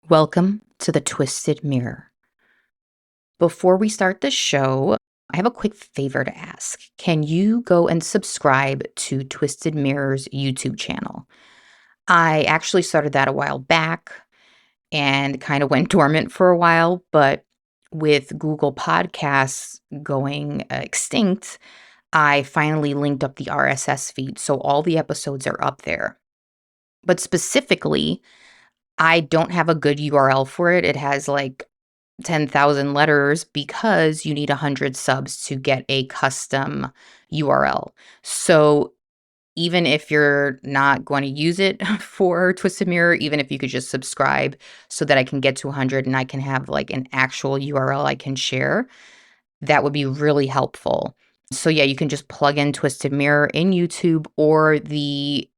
Welcome to the Twisted Mirror. Before we start the show, I have a quick favor to ask. Can you go and subscribe to Twisted Mirror's YouTube channel? I actually started that a while back and kind of went dormant for a while, but with Google Podcasts going extinct, I finally linked up the RSS feed, so all the episodes are up there. But specifically, I don't have a good URL for it. It has like 10,000 letters because you need 100 subs to get a custom URL. So even if you're not going to use it for Twisted Mirror, even if you could just subscribe so that I can get to 100 and I can have like an actual URL I can share, that would be really helpful. So yeah, you can just plug in Twisted Mirror in YouTube, or the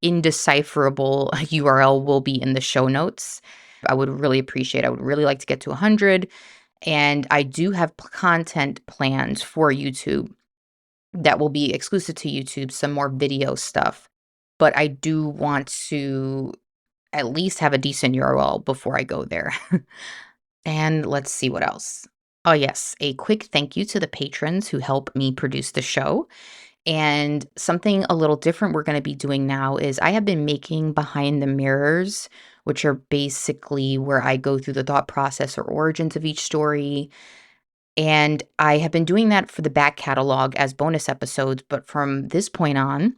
indecipherable URL will be in the show notes. I would really appreciate. I would really like to get to 100, and I do have content plans for YouTube that will be exclusive to YouTube, some more video stuff. But I do want to at least have a decent URL before I go there. And let's see what else. Oh, yes, a quick thank you to the patrons who help me produce the show. And something a little different we're going to be doing now is I have been making behind the mirrors, which are basically where I go through the thought process or origins of each story. And I have been doing that for the back catalog as bonus episodes. But from this point on,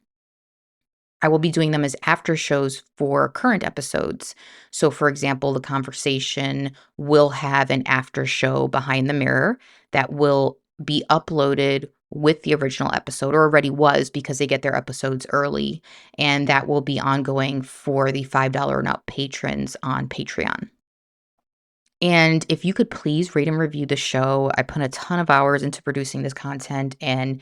I will be doing them as after shows for current episodes. So, for example, the conversation will have an after show behind the mirror that will be uploaded with the original episode, or already was because they get their episodes early. And that will be ongoing for the $5 and up patrons on Patreon. And if you could please rate and review the show, I put a ton of hours into producing this content, and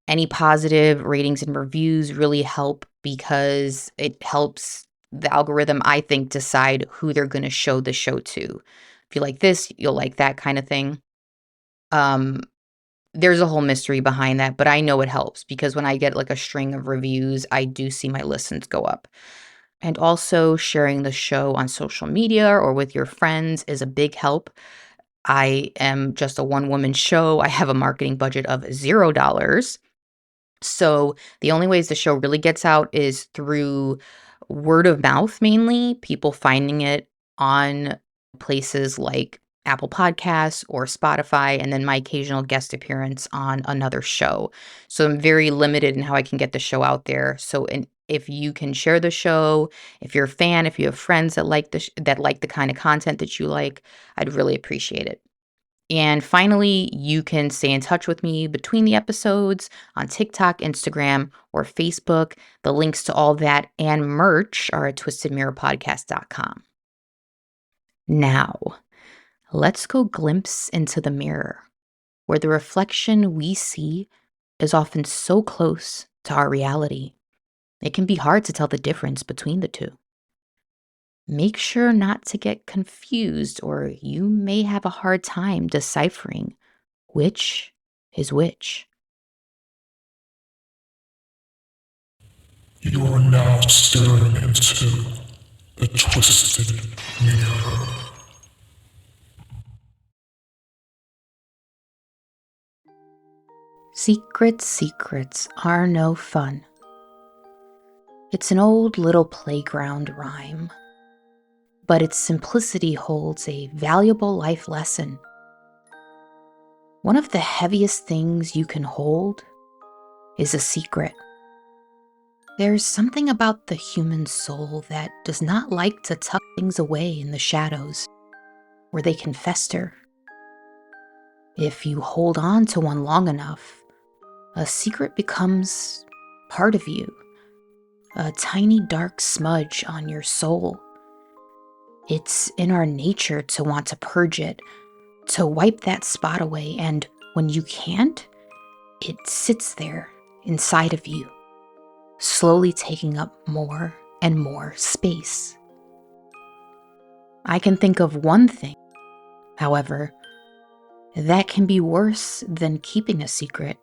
any positive ratings and reviews really help because it helps the algorithm, I think, decide who they're going to show the show to. If you like this, you'll like that kind of thing. Um, there's a whole mystery behind that, but I know it helps because when I get like a string of reviews, I do see my listens go up. And also sharing the show on social media or with your friends is a big help. I am just a one-woman show. I have a marketing budget of $0. So the only ways the show really gets out is through word of mouth, mainly people finding it on places like Apple Podcasts or Spotify, and then my occasional guest appearance on another show. So I'm very limited in how I can get the show out there. So if you can share the show, if you're a fan, if you have friends that like that like the kind of content that you like, I'd really appreciate it. And finally, you can stay in touch with me between the episodes on TikTok, Instagram, or Facebook. The links to all that and merch are at twistedmirrorpodcast.com. Now, let's go glimpse into the mirror, where the reflection we see is often so close to our reality. It can be hard to tell the difference between the two. Make sure not to get confused, or you may have a hard time deciphering which is which. You are now staring into the twisted mirror. Secrets are no fun. It's an old little playground rhyme, but its simplicity holds a valuable life lesson. One of the heaviest things you can hold is a secret. There's something about the human soul that does not like to tuck things away in the shadows, where they can fester. If you hold on to one long enough, a secret becomes part of you, a tiny dark smudge on your soul. It's in our nature to want to purge it, to wipe that spot away, and when you can't, it sits there inside of you, slowly taking up more and more space. I can think of one thing, however, that can be worse than keeping a secret,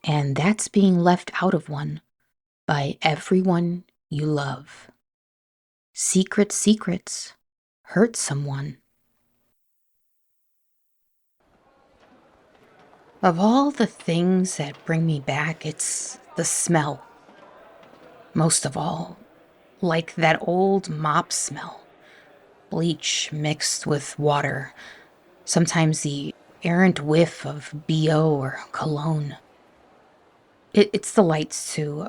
and that's being left out of one by everyone you love. secrets hurt someone. Of all the things that bring me back, it's the smell. Most of all, like that old mop smell. Bleach mixed with water. Sometimes the errant whiff of BO or cologne. It's the lights too,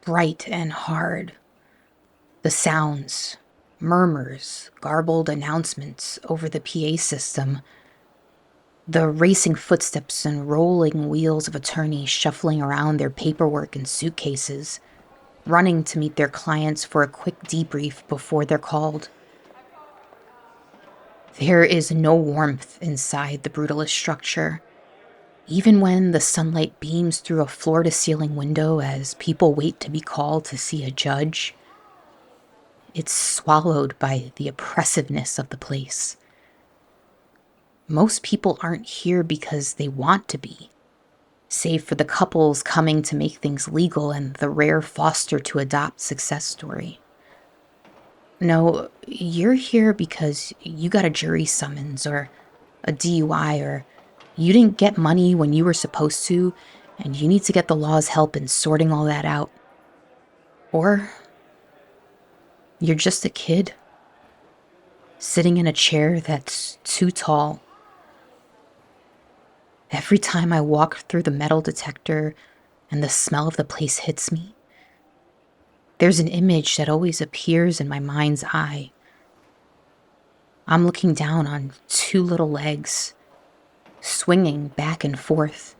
bright and hard. The sounds, murmurs, garbled announcements over the PA system. The racing footsteps and rolling wheels of attorneys shuffling around their paperwork and suitcases, running to meet their clients for a quick debrief before they're called. There is no warmth inside the brutalist structure, even when the sunlight beams through a floor-to-ceiling window as people wait to be called to see a judge. It's swallowed by the oppressiveness of the place. Most people aren't here because they want to be, save for the couples coming to make things legal and the rare foster-to-adopt success story. No, you're here because you got a jury summons or a DUI, or you didn't get money when you were supposed to, and you need to get the law's help in sorting all that out. Or you're just a kid, sitting in a chair that's too tall. Every time I walk through the metal detector and the smell of the place hits me, there's an image that always appears in my mind's eye. I'm looking down on two little legs, swinging back and forth,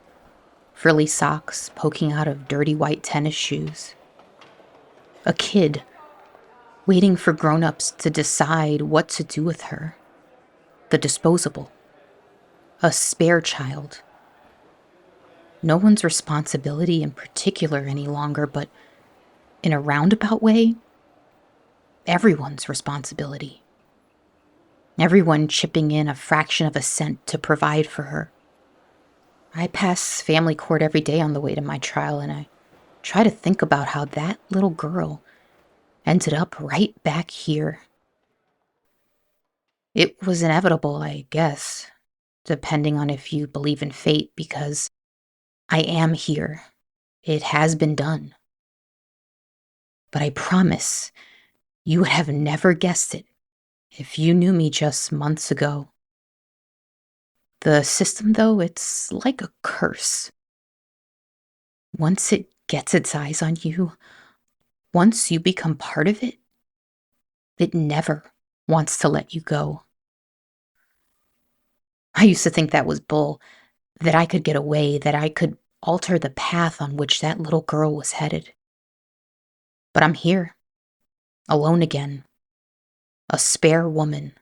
frilly socks poking out of dirty white tennis shoes. A kid, waiting for grown-ups to decide what to do with her. The disposable. A spare child. No one's responsibility in particular any longer, but in a roundabout way, everyone's responsibility. Everyone chipping in a fraction of a cent to provide for her. I pass family court every day on the way to my trial, and I try to think about how that little girl ended up right back here. It was inevitable, I guess, depending on if you believe in fate, because I am here. It has been done. But I promise you would have never guessed it if you knew me just months ago. The system, though, it's like a curse. Once it gets its eyes on you, once you become part of it, it never wants to let you go. I used to think that was bull, that I could get away, that I could alter the path on which that little girl was headed. But I'm here, alone again, a spare woman.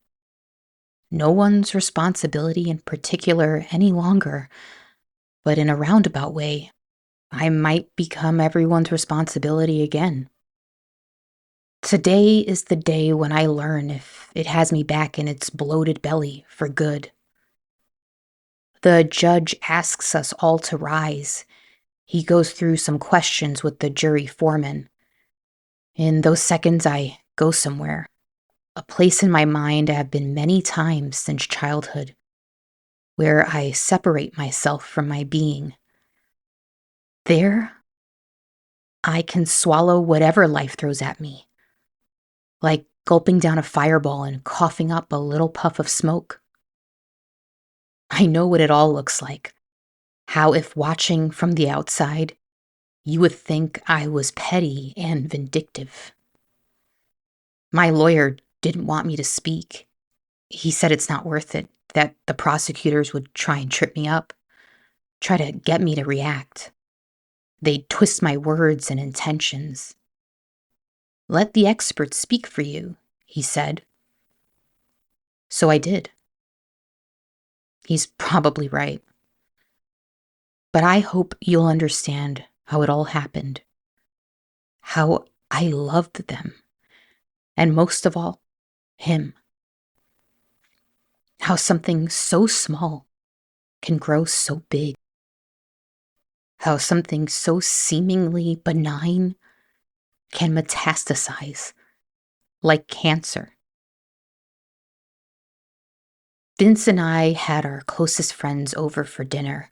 No one's responsibility in particular any longer, but in a roundabout way, I might become everyone's responsibility again. Today is the day when I learn if it has me back in its bloated belly for good. The judge asks us all to rise. He goes through some questions with the jury foreman. In those seconds, I go somewhere. A place in my mind I have been many times since childhood, where I separate myself from my being. There, I can swallow whatever life throws at me, like gulping down a fireball and coughing up a little puff of smoke. I know what it all looks like, how if watching from the outside, you would think I was petty and vindictive. My lawyer didn't want me to speak. He said it's not worth it, that the prosecutors would try and trip me up, try to get me to react. They'd twist my words and intentions. Let the experts speak for you, he said. So I did. He's probably right. But I hope you'll understand how it all happened. How I loved them. And most of all, him. How something so small can grow so big. How something so seemingly benign can metastasize like cancer. Vince and I had our closest friends over for dinner.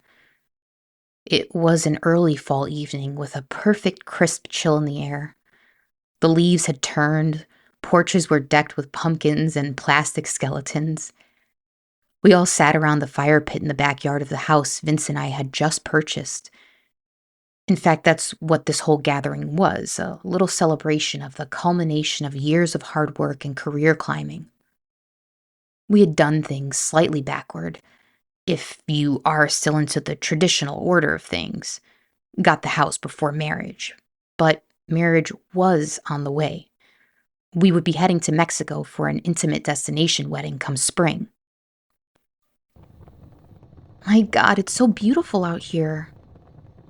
It was an early fall evening with a perfect crisp chill in the air. The leaves had turned, porches were decked with pumpkins and plastic skeletons. We all sat around the fire pit in the backyard of the house Vince and I had just purchased. In fact, that's what this whole gathering was, a little celebration of the culmination of years of hard work and career climbing. We had done things slightly backward, if you are still into the traditional order of things. Got the house before marriage, but marriage was on the way. We would be heading to Mexico for an intimate destination wedding come spring. My God, it's so beautiful out here,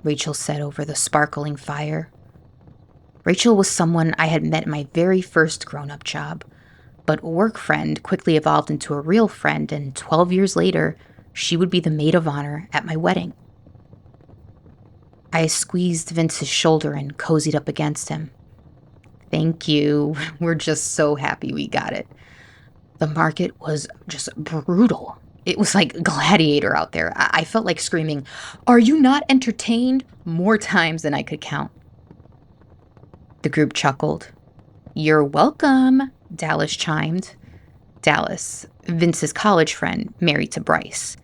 Rachel said over the sparkling fire. Rachel was someone I had met in my very first grown-up job, but a work friend quickly evolved into a real friend, and 12 years later, she would be the maid of honor at my wedding. I squeezed Vince's shoulder and cozied up against him. Thank you. We're just so happy we got it. The market was just brutal. It was like Gladiator out there. I felt like screaming, "Are you not entertained?" more times than I could count. The group chuckled. "You're welcome," Dallas chimed. Dallas, Vince's college friend, married to Bryce.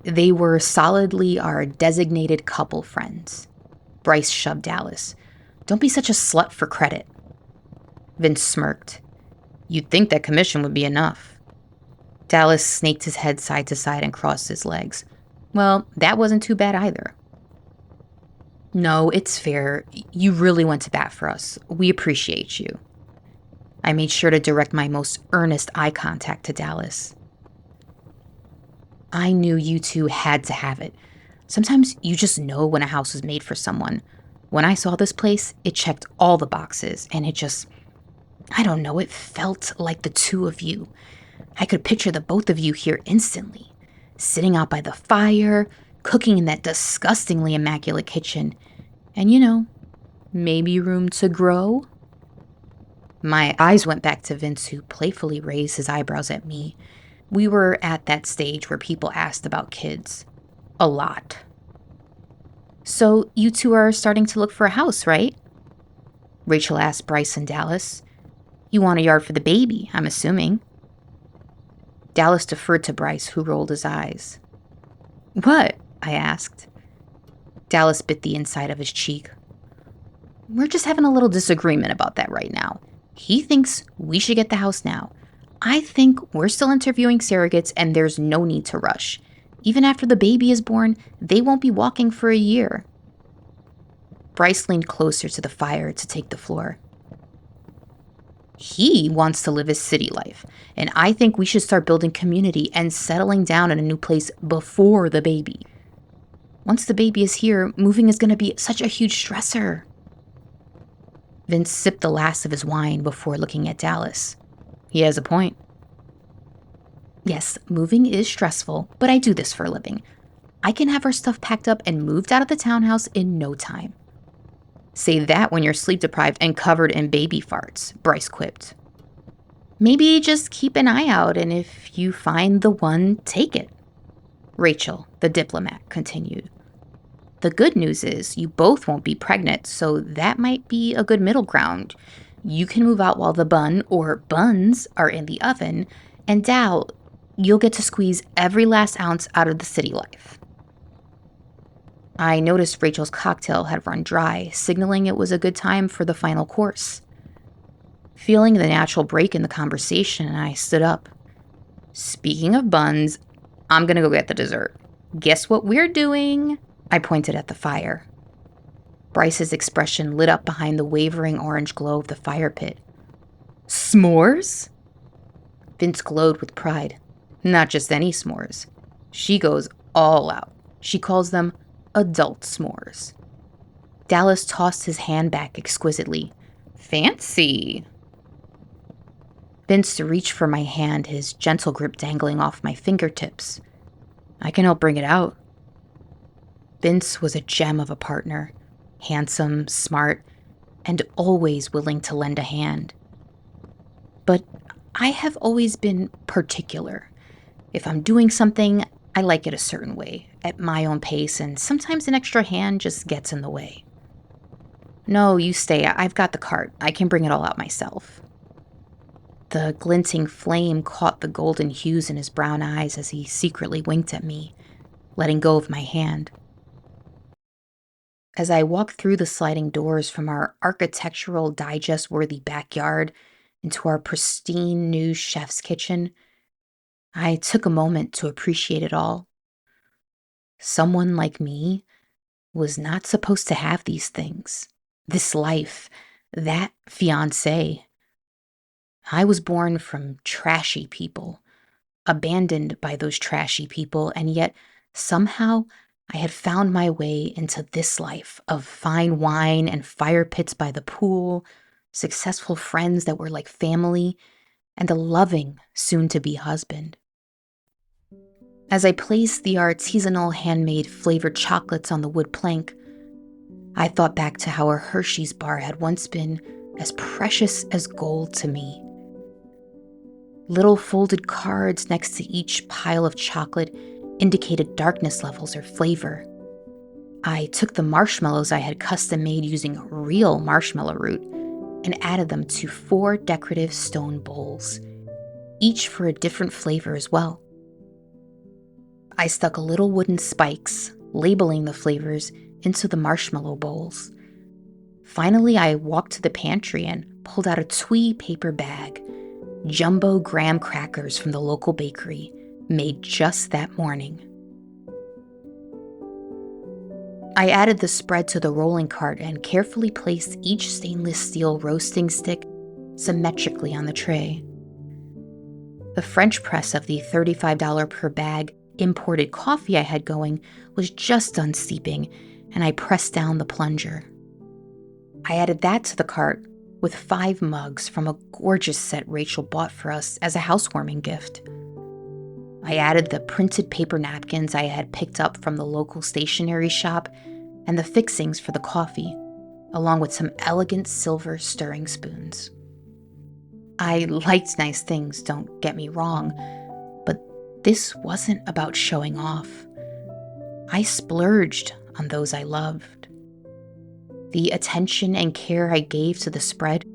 They were solidly our designated couple friends. Bryce shoved Dallas. "Don't be such a slut for credit." Vince smirked. "You'd think that commission would be enough." Dallas snaked his head side to side and crossed his legs. "Well, that wasn't too bad either." "No, it's fair. You really went to bat for us. We appreciate you." I made sure to direct my most earnest eye contact to Dallas. "I knew you two had to have it. Sometimes you just know when a house was made for someone. When I saw this place, it checked all the boxes, and I don't know, it felt like the two of you. I could picture the both of you here instantly, sitting out by the fire, cooking in that disgustingly immaculate kitchen, and maybe room to grow." My eyes went back to Vince, who playfully raised his eyebrows at me. We were at that stage where people asked about kids. A lot. "So you two are starting to look for a house, right?" Rachel asked Bryce and Dallas. "You want a yard for the baby, I'm assuming." Dallas deferred to Bryce, who rolled his eyes. "What?" I asked. Dallas bit the inside of his cheek. "We're just having a little disagreement about that right now. He thinks we should get the house now. I think we're still interviewing surrogates and there's no need to rush. Even after the baby is born, they won't be walking for a year." Bryce leaned closer to the fire to take the floor. "He wants to live his city life, and I think we should start building community and settling down in a new place before the baby. Once the baby is here, moving is going to be such a huge stressor." Vince sipped the last of his wine before looking at Dallas. He has a point. "Yes, moving is stressful, but I do this for a living. I can have our stuff packed up and moved out of the townhouse in no time." "Say that when you're sleep deprived and covered in baby farts," Bryce quipped. "Maybe just keep an eye out, and if you find the one, take it," Rachel, the diplomat, continued. "The good news is you both won't be pregnant, so that might be a good middle ground. You can move out while the bun, or buns, are in the oven, and Dal, you'll get to squeeze every last ounce out of the city life." I noticed Rachel's cocktail had run dry, signaling it was a good time for the final course. Feeling the natural break in the conversation, I stood up. "Speaking of buns, I'm gonna go get the dessert. Guess what we're doing?" I pointed at the fire. Bryce's expression lit up behind the wavering orange glow of the fire pit. "S'mores?" Vince glowed with pride. "Not just any s'mores. She goes all out. She calls them adult s'mores." Dallas tossed his hand back exquisitely. "Fancy." Vince reached for my hand, his gentle grip dangling off my fingertips. "I can help bring it out." Vince was a gem of a partner, handsome, smart, and always willing to lend a hand. But I have always been particular. If I'm doing something, I like it a certain way, at my own pace, and sometimes an extra hand just gets in the way. No, you stay. I've got the cart. I can bring it all out myself. The glinting flame caught the golden hues in his brown eyes as he secretly winked at me, letting go of my hand. As I walked through the sliding doors from our architectural digest worthy backyard into our pristine new chef's kitchen, I took a moment to appreciate it all. Someone like me was not supposed to have these things, this life, that fiancé. I was born from trashy people, abandoned by those trashy people, and yet somehow I had found my way into this life of fine wine and fire pits by the pool, successful friends that were like family, and a loving, soon to be husband. As I placed the artisanal handmade flavored chocolates on the wood plank, I thought back to how a Hershey's bar had once been as precious as gold to me. Little folded cards next to each pile of chocolate indicated darkness levels or flavor. I took the marshmallows I had custom made using real marshmallow root and added them to 4 decorative stone bowls, each for a different flavor as well. I stuck little wooden spikes, labeling the flavors, into the marshmallow bowls. Finally, I walked to the pantry and pulled out a twee paper bag, jumbo graham crackers from the local bakery, made just that morning. I added the spread to the rolling cart and carefully placed each stainless steel roasting stick symmetrically on the tray. The French press of the $35 per bag imported coffee I had going was just done steeping, and I pressed down the plunger. I added that to the cart with 5 mugs from a gorgeous set Rachel bought for us as a housewarming gift. I added the printed paper napkins I had picked up from the local stationery shop and the fixings for the coffee, along with some elegant silver stirring spoons. I liked nice things, don't get me wrong, but this wasn't about showing off. I splurged on those I loved. The attention and care I gave to the spread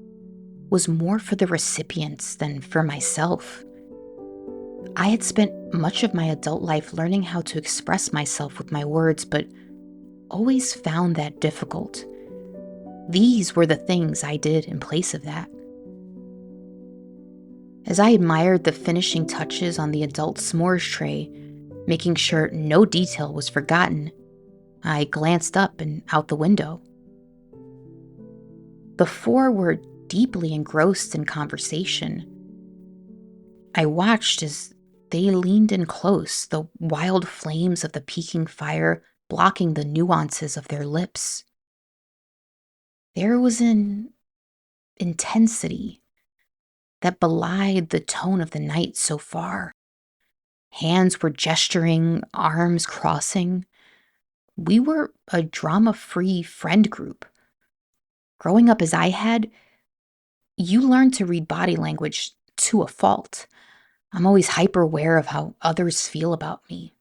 was more for the recipients than for myself. I had spent much of my adult life learning how to express myself with my words, but always found that difficult. These were the things I did in place of that. As I admired the finishing touches on the adult s'mores tray, making sure no detail was forgotten, I glanced up and out the window. The 4 were deeply engrossed in conversation. I watched as they leaned in close, the wild flames of the peaking fire blocking the nuances of their lips. There was an intensity that belied the tone of the night so far. Hands were gesturing, arms crossing. We were a drama-free friend group. Growing up as I had, you learn to read body language to a fault. I'm always hyper aware of how others feel about me,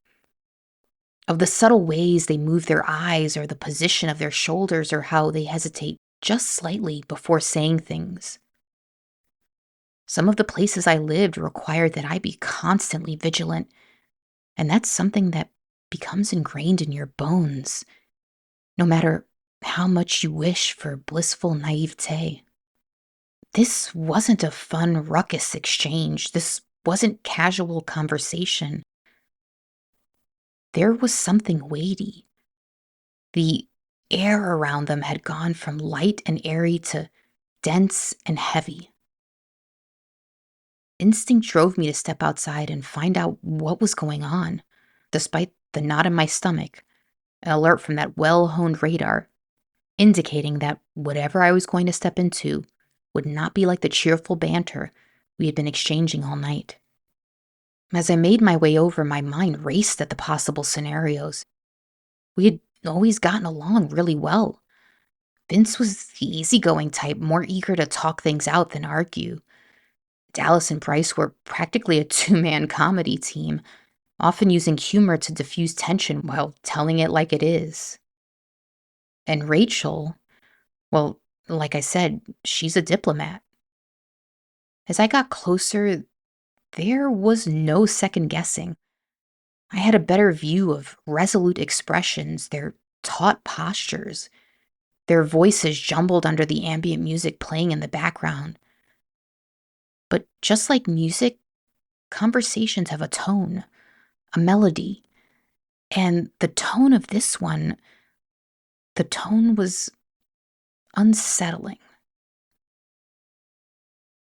of the subtle ways they move their eyes or the position of their shoulders or how they hesitate just slightly before saying things. Some of the places I lived required that I be constantly vigilant, and that's something that becomes ingrained in your bones, no matter how much you wish for blissful naivete. This wasn't a fun, ruckus exchange. This wasn't casual conversation. There was something weighty. The air around them had gone from light and airy to dense and heavy. Instinct drove me to step outside and find out what was going on, despite the knot in my stomach, an alert from that well-honed radar, indicating that whatever I was going to step into would not be like the cheerful banter we had been exchanging all night. As I made my way over, my mind raced at the possible scenarios. We had always gotten along really well. Vince was the easygoing type, more eager to talk things out than argue. Dallas and Bryce were practically a two-man comedy team, often using humor to diffuse tension while telling it like it is. And Rachel, well, like I said, she's a diplomat. As I got closer, there was no second guessing. I had a better view of resolute expressions, their taut postures, their voices jumbled under the ambient music playing in the background. But just like music, conversations have a tone, a melody. And the tone of this one, the tone was unsettling.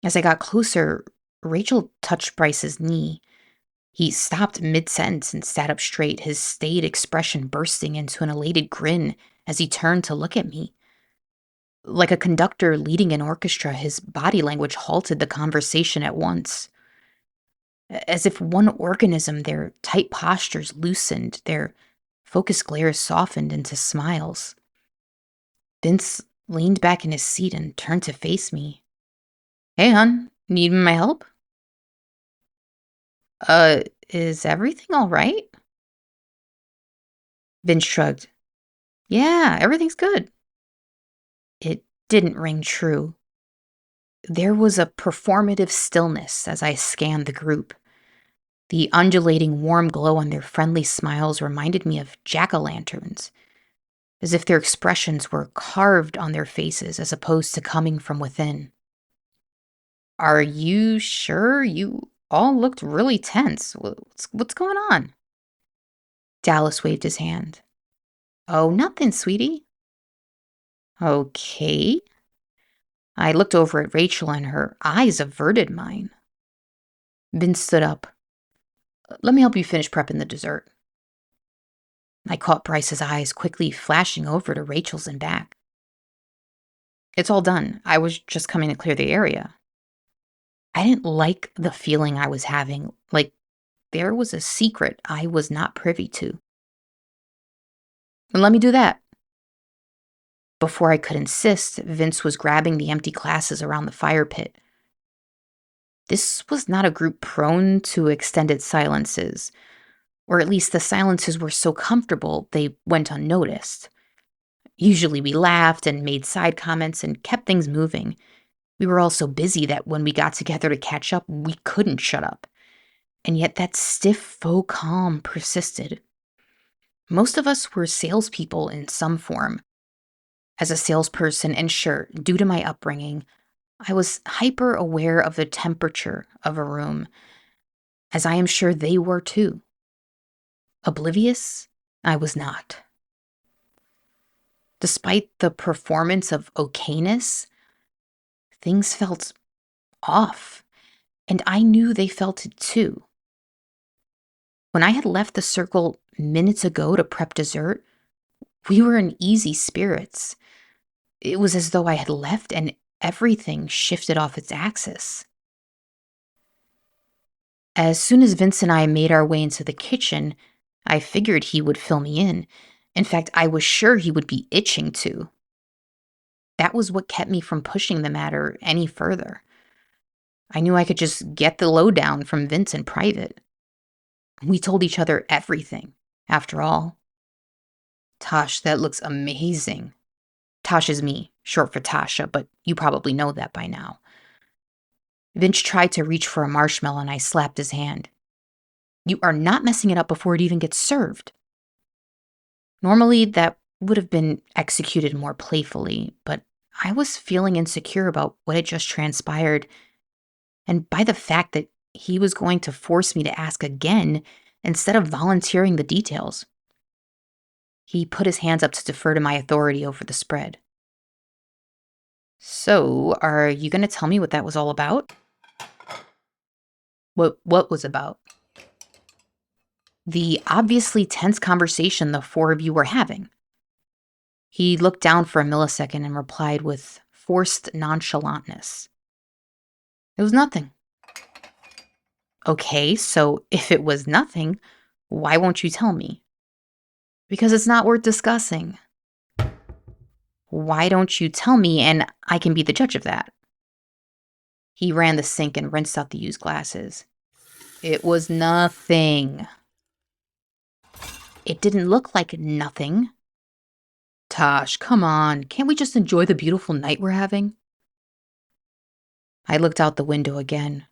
As I got closer, Rachel touched Bryce's knee. He stopped mid-sentence and sat up straight, his staid expression bursting into an elated grin as he turned to look at me. Like a conductor leading an orchestra, his body language halted the conversation at once. As if one organism, their tight postures loosened, their focused glares softened into smiles. Vince leaned back in his seat and turned to face me. "Hey, hon, need my help?" Is everything all right?" Vince shrugged. "Yeah, everything's good." It didn't ring true. There was a performative stillness as I scanned the group. The undulating warm glow on their friendly smiles reminded me of jack-o'-lanterns, as if their expressions were carved on their faces as opposed to coming from within. "Are you sure? You all looked really tense. What's going on?" Dallas waved his hand. "Oh, nothing, sweetie." "Okay." I looked over at Rachel and her eyes averted mine. Vince stood up. "Let me help you finish prepping the dessert." I caught Bryce's eyes quickly flashing over to Rachel's and back. "It's all done. I was just coming to clear the area." I didn't like the feeling I was having, like there was a secret I was not privy to. "Let me do that." Before I could insist, Vince was grabbing the empty glasses around the fire pit. This was not a group prone to extended silences, or at least the silences were so comfortable they went unnoticed. Usually we laughed and made side comments and kept things moving. We were all so busy that when we got together to catch up, we couldn't shut up. And yet that stiff faux calm persisted. Most of us were salespeople in some form. As a salesperson, and sure, due to my upbringing, I was hyper aware of the temperature of a room, as I am sure they were too. Oblivious? I was not. Despite the performance of okayness, things felt off, and I knew they felt it too. When I had left the circle minutes ago to prep dessert, we were in easy spirits. It was as though I had left and everything shifted off its axis. As soon as Vince and I made our way into the kitchen, I figured he would fill me in. In fact, I was sure he would be itching to. That was what kept me from pushing the matter any further. I knew I could just get the lowdown from Vince in private. We told each other everything, after all. "Tosh, that looks amazing." Tosh is me, short for Tasha, but you probably know that by now. Vince tried to reach for a marshmallow and I slapped his hand. "You are not messing it up before it even gets served." Normally, that would have been executed more playfully, but I was feeling insecure about what had just transpired, and by the fact that he was going to force me to ask again instead of volunteering the details. He put his hands up to defer to my authority over the spread. "So, are you going to tell me what that was all about?" What was about?" "The obviously tense conversation the four of you were having." He looked down for a millisecond and replied with forced nonchalantness. "It was nothing." "Okay, so if it was nothing, why won't you tell me?" "Because it's not worth discussing." "Why don't you tell me and I can be the judge of that?" He ran the sink and rinsed out the used glasses. It was nothing. It didn't look like nothing. Tosh, come on. Can't we just enjoy the beautiful night we're having? I looked out the window again.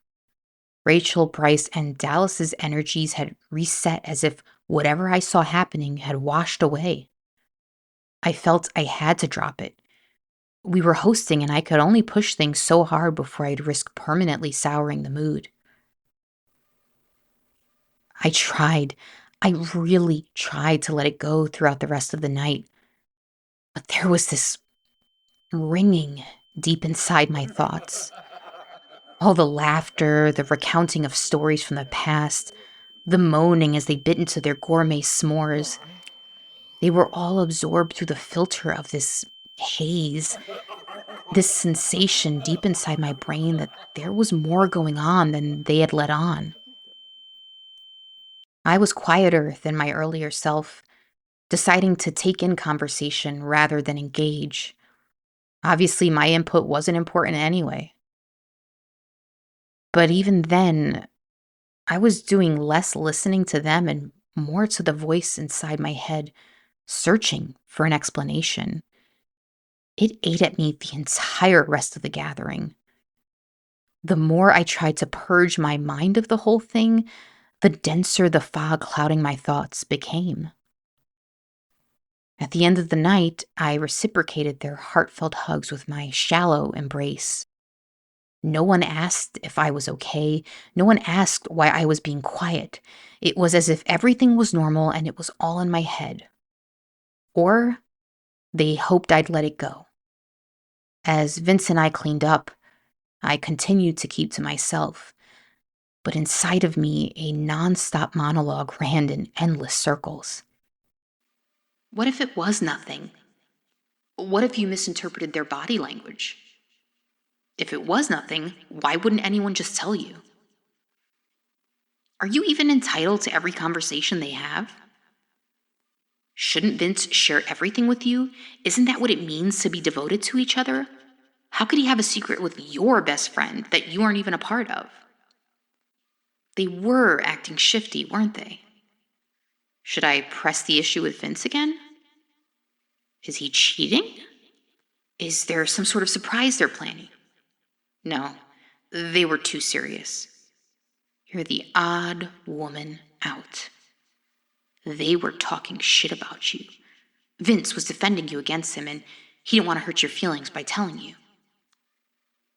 Rachel, Bryce, and Dallas's energies had reset as if whatever I saw happening had washed away. I felt I had to drop it. We were hosting, and I could only push things so hard before I'd risk permanently souring the mood. I tried. I really tried to let it go throughout the rest of the night. But there was this ringing deep inside my thoughts. All the laughter, the recounting of stories from the past, the moaning as they bit into their gourmet s'mores. They were all absorbed through the filter of this haze, this sensation deep inside my brain that there was more going on than they had let on. I was quieter than my earlier self, deciding to take in conversation rather than engage. Obviously, my input wasn't important anyway. But even then, I was doing less listening to them and more to the voice inside my head, searching for an explanation. It ate at me the entire rest of the gathering. The more I tried to purge my mind of the whole thing, the denser the fog clouding my thoughts became. At the end of the night, I reciprocated their heartfelt hugs with my shallow embrace. No one asked if I was okay. No one asked why I was being quiet. It was as if everything was normal and it was all in my head. Or they hoped I'd let it go. As Vince and I cleaned up, I continued to keep to myself. But inside of me, a nonstop monologue ran in endless circles. What if it was nothing? What if you misinterpreted their body language? If it was nothing, why wouldn't anyone just tell you? Are you even entitled to every conversation they have? Shouldn't Vince share everything with you? Isn't that what it means to be devoted to each other? How could he have a secret with your best friend that you aren't even a part of? They were acting shifty, weren't they? Should I press the issue with Vince again? Is he cheating? Is there some sort of surprise they're planning? No, they were too serious. You're the odd woman out. They were talking shit about you. Vince was defending you against him, and he didn't want to hurt your feelings by telling you.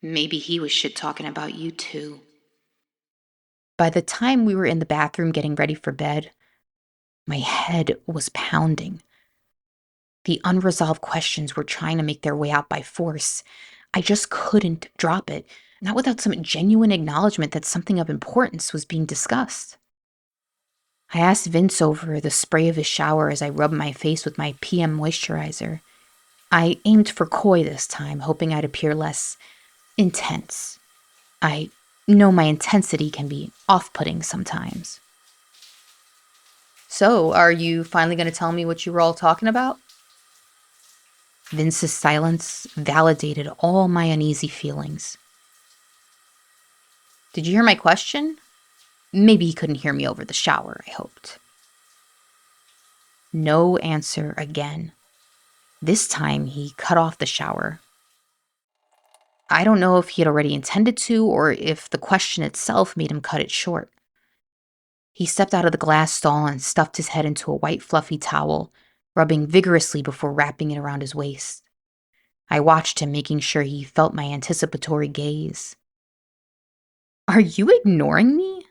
Maybe he was shit talking about you too. By the time we were in the bathroom getting ready for bed, my head was pounding. The unresolved questions were trying to make their way out by force. I just couldn't drop it, not without some genuine acknowledgement that something of importance was being discussed. I asked Vince over the spray of his shower as I rubbed my face with my PM moisturizer. I aimed for coy this time, hoping I'd appear less intense. I know my intensity can be off-putting sometimes. So, are you finally going to tell me what you were all talking about? Vince's silence validated all my uneasy feelings. Did you hear my question? Maybe he couldn't hear me over the shower, I hoped. No answer again. This time he cut off the shower. I don't know if he had already intended to or if the question itself made him cut it short. He stepped out of the glass stall and stuffed his head into a white fluffy towel, rubbing vigorously before wrapping it around his waist. I watched him, making sure he felt my anticipatory gaze. Are you ignoring me?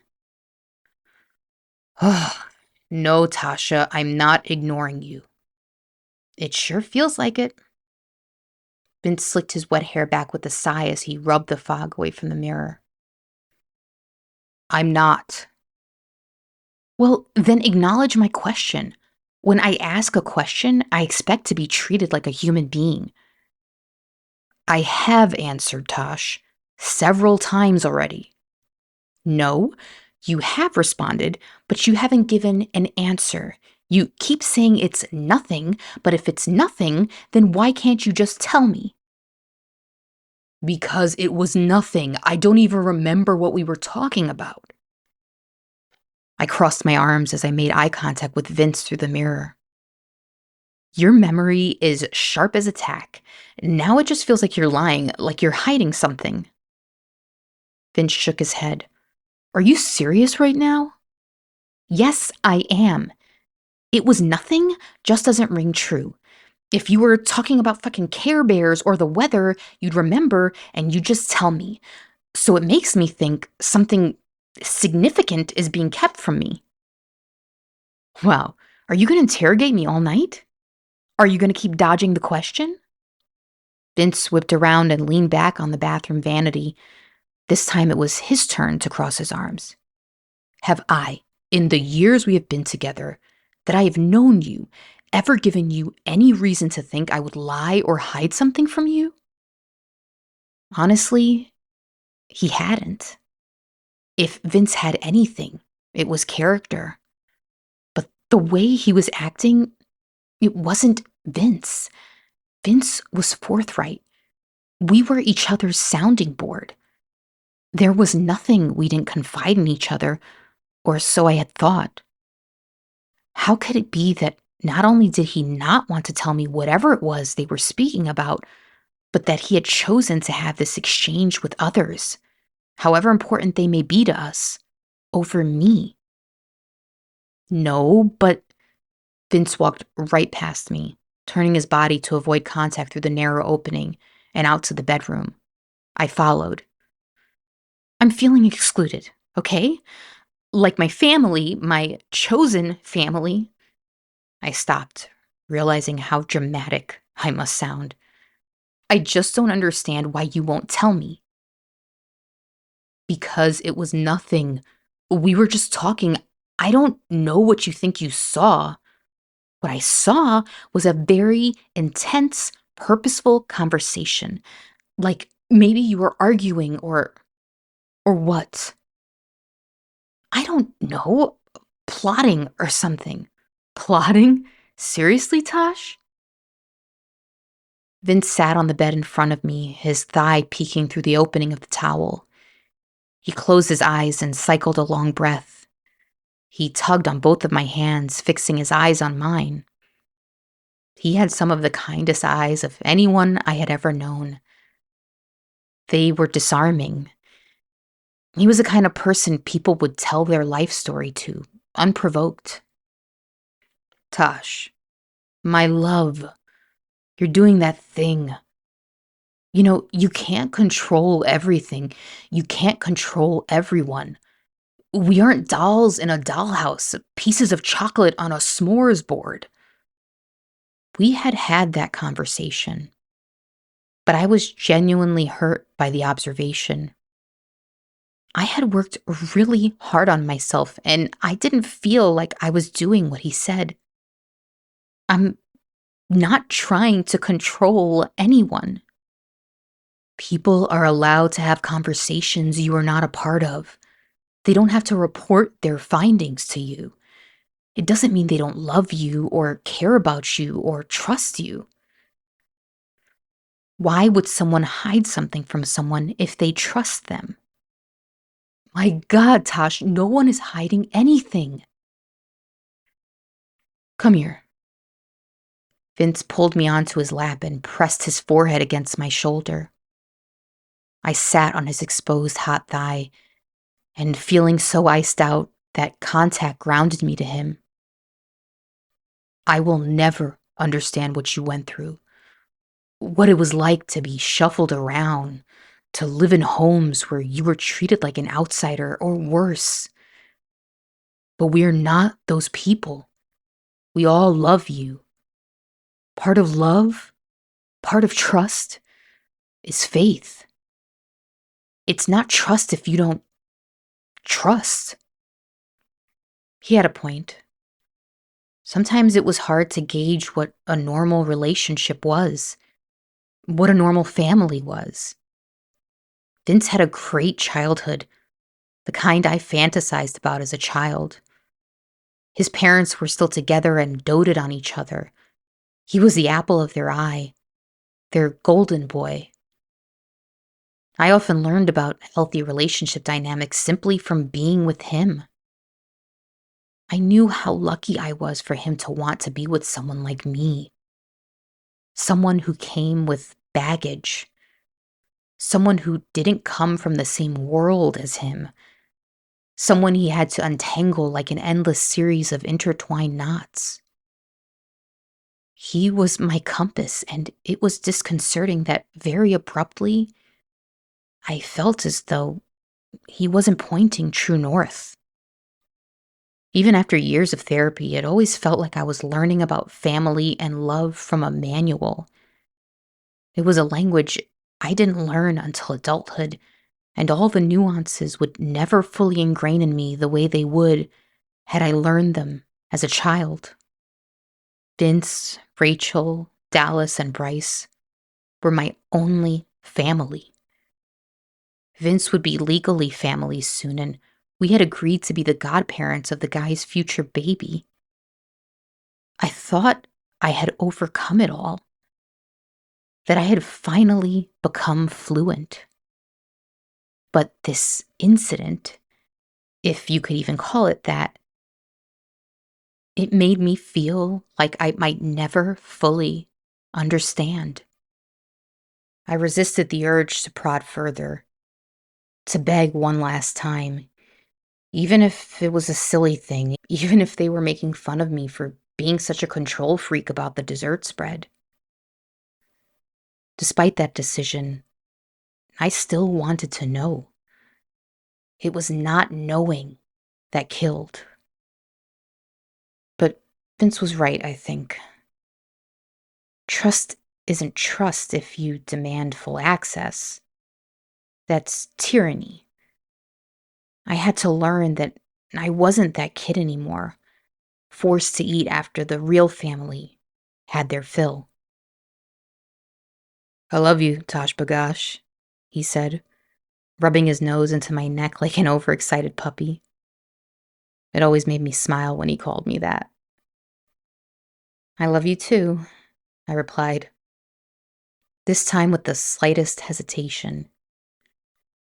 No, Tasha, I'm not ignoring you. It sure feels like it. Vince slicked his wet hair back with a sigh as he rubbed the fog away from the mirror. I'm not. Well, then acknowledge my question. When I ask a question, I expect to be treated like a human being. I have answered, Tosh, several times already. No, you have responded, but you haven't given an answer. You keep saying it's nothing, but if it's nothing, then why can't you just tell me? Because it was nothing. I don't even remember what we were talking about. I crossed my arms as I made eye contact with Vince through the mirror. Your memory is sharp as a tack. Now it just feels like you're lying, like you're hiding something. Vince shook his head. Are you serious right now? Yes, I am. It was nothing just doesn't ring true. If you were talking about fucking Care Bears or the weather, you'd remember and you'd just tell me. So it makes me think something significant is being kept from me. Wow, are you going to interrogate me all night? Are you going to keep dodging the question? Vince whipped around and leaned back on the bathroom vanity. This time it was his turn to cross his arms. Have I, in the years we have been together, that I have known you, ever given you any reason to think I would lie or hide something from you? Honestly, he hadn't. If Vince had anything, it was character. But the way he was acting, it wasn't Vince. Vince was forthright. We were each other's sounding board. There was nothing we didn't confide in each other, or so I had thought. How could it be that not only did he not want to tell me whatever it was they were speaking about, but that he had chosen to have this exchange with others, however important they may be to us, over me? No, but Vince walked right past me, turning his body to avoid contact through the narrow opening and out to the bedroom. I followed. I'm feeling excluded, okay? Like my family, my chosen family. I stopped, realizing how dramatic I must sound. I just don't understand why you won't tell me. Because it was nothing. We were just talking. I don't know what you think you saw. What I saw was a very intense, purposeful conversation. Like maybe you were arguing or what? I don't know. Plotting or something. Plotting? Seriously, Tosh? Vince sat on the bed in front of me, his thigh peeking through the opening of the towel. He closed his eyes and cycled a long breath. He tugged on both of my hands, fixing his eyes on mine. He had some of the kindest eyes of anyone I had ever known. They were disarming. He was the kind of person people would tell their life story to, unprovoked. Tosh, my love, you're doing that thing. You know, you can't control everything. You can't control everyone. We aren't dolls in a dollhouse, pieces of chocolate on a s'mores board. We had had that conversation, but I was genuinely hurt by the observation. I had worked really hard on myself, and I didn't feel like I was doing what he said. I'm not trying to control anyone. People are allowed to have conversations you are not a part of. They don't have to report their findings to you. It doesn't mean they don't love you or care about you or trust you. Why would someone hide something from someone if they trust them? My God, Tosh, no one is hiding anything. Come here. Vince pulled me onto his lap and pressed his forehead against my shoulder. I sat on his exposed hot thigh, and feeling so iced out that contact grounded me to him. I will never understand what you went through, what it was like to be shuffled around, to live in homes where you were treated like an outsider or worse. But we are not those people. We all love you. Part of love, part of trust, is faith. It's not trust if you don't trust. He had a point. Sometimes it was hard to gauge what a normal relationship was, what a normal family was. Vince had a great childhood, the kind I fantasized about as a child. His parents were still together and doted on each other. He was the apple of their eye, their golden boy. I often learned about healthy relationship dynamics simply from being with him. I knew how lucky I was for him to want to be with someone like me, someone who came with baggage, someone who didn't come from the same world as him, someone he had to untangle like an endless series of intertwined knots. He was my compass, and it was disconcerting that very abruptly, I felt as though he wasn't pointing true north. Even after years of therapy, it always felt like I was learning about family and love from a manual. It was a language I didn't learn until adulthood, and all the nuances would never fully ingrain in me the way they would had I learned them as a child. Vince, Rachel, Dallas, and Bryce were my only family. Vince would be legally family soon, and we had agreed to be the godparents of the guy's future baby. I thought I had overcome it all, that I had finally become fluent. But this incident, if you could even call it that, it made me feel like I might never fully understand. I resisted the urge to prod further, to beg one last time, even if it was a silly thing, even if they were making fun of me for being such a control freak about the dessert spread. Despite that decision, I still wanted to know. It was not knowing that killed. But Vince was right, I think. Trust isn't trust if you demand full access. That's tyranny. I had to learn that I wasn't that kid anymore, forced to eat after the real family had their fill. "I love you, Tosh Bagosh," he said, rubbing his nose into my neck like an overexcited puppy. It always made me smile when he called me that. "I love you too," I replied, this time with the slightest hesitation.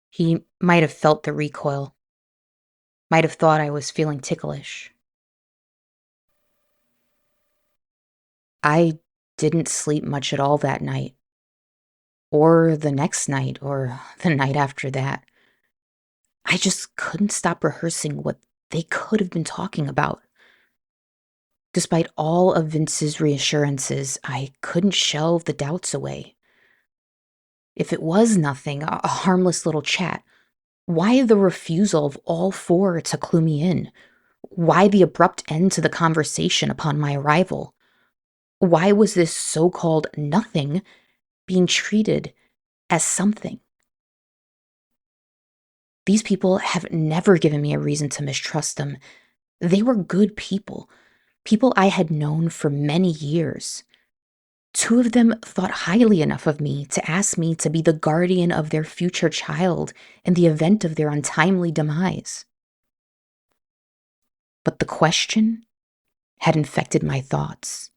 He might have felt the recoil, might have thought I was feeling ticklish. I didn't sleep much at all that night, or the next night, or the night after that. I just couldn't stop rehearsing what they could have been talking about. Despite all of Vince's reassurances, I couldn't shelve the doubts away. If it was nothing, a harmless little chat, why the refusal of all four to clue me in? Why the abrupt end to the conversation upon my arrival? Why was this so-called nothing being treated as something? These people have never given me a reason to mistrust them. They were good people, people I had known for many years. Two of them thought highly enough of me to ask me to be the guardian of their future child in the event of their untimely demise. But the question had infected my thoughts.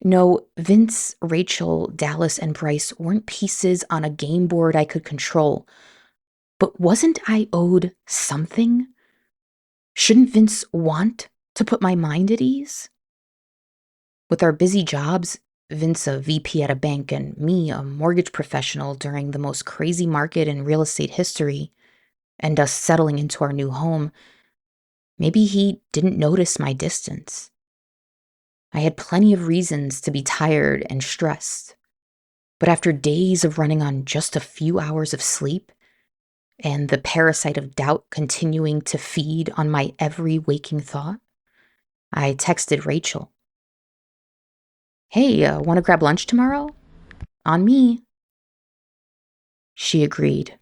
No, Vince, Rachel, Dallas, and Bryce weren't pieces on a game board I could control. But wasn't I owed something? Shouldn't Vince want to put my mind at ease? With our busy jobs, Vince a VP at a bank and me a mortgage professional during the most crazy market in real estate history, and us settling into our new home, maybe he didn't notice my distance. I had plenty of reasons to be tired and stressed, but after days of running on just a few hours of sleep, and the parasite of doubt continuing to feed on my every waking thought, I texted Rachel. "Hey, want to grab lunch tomorrow? On me." She agreed.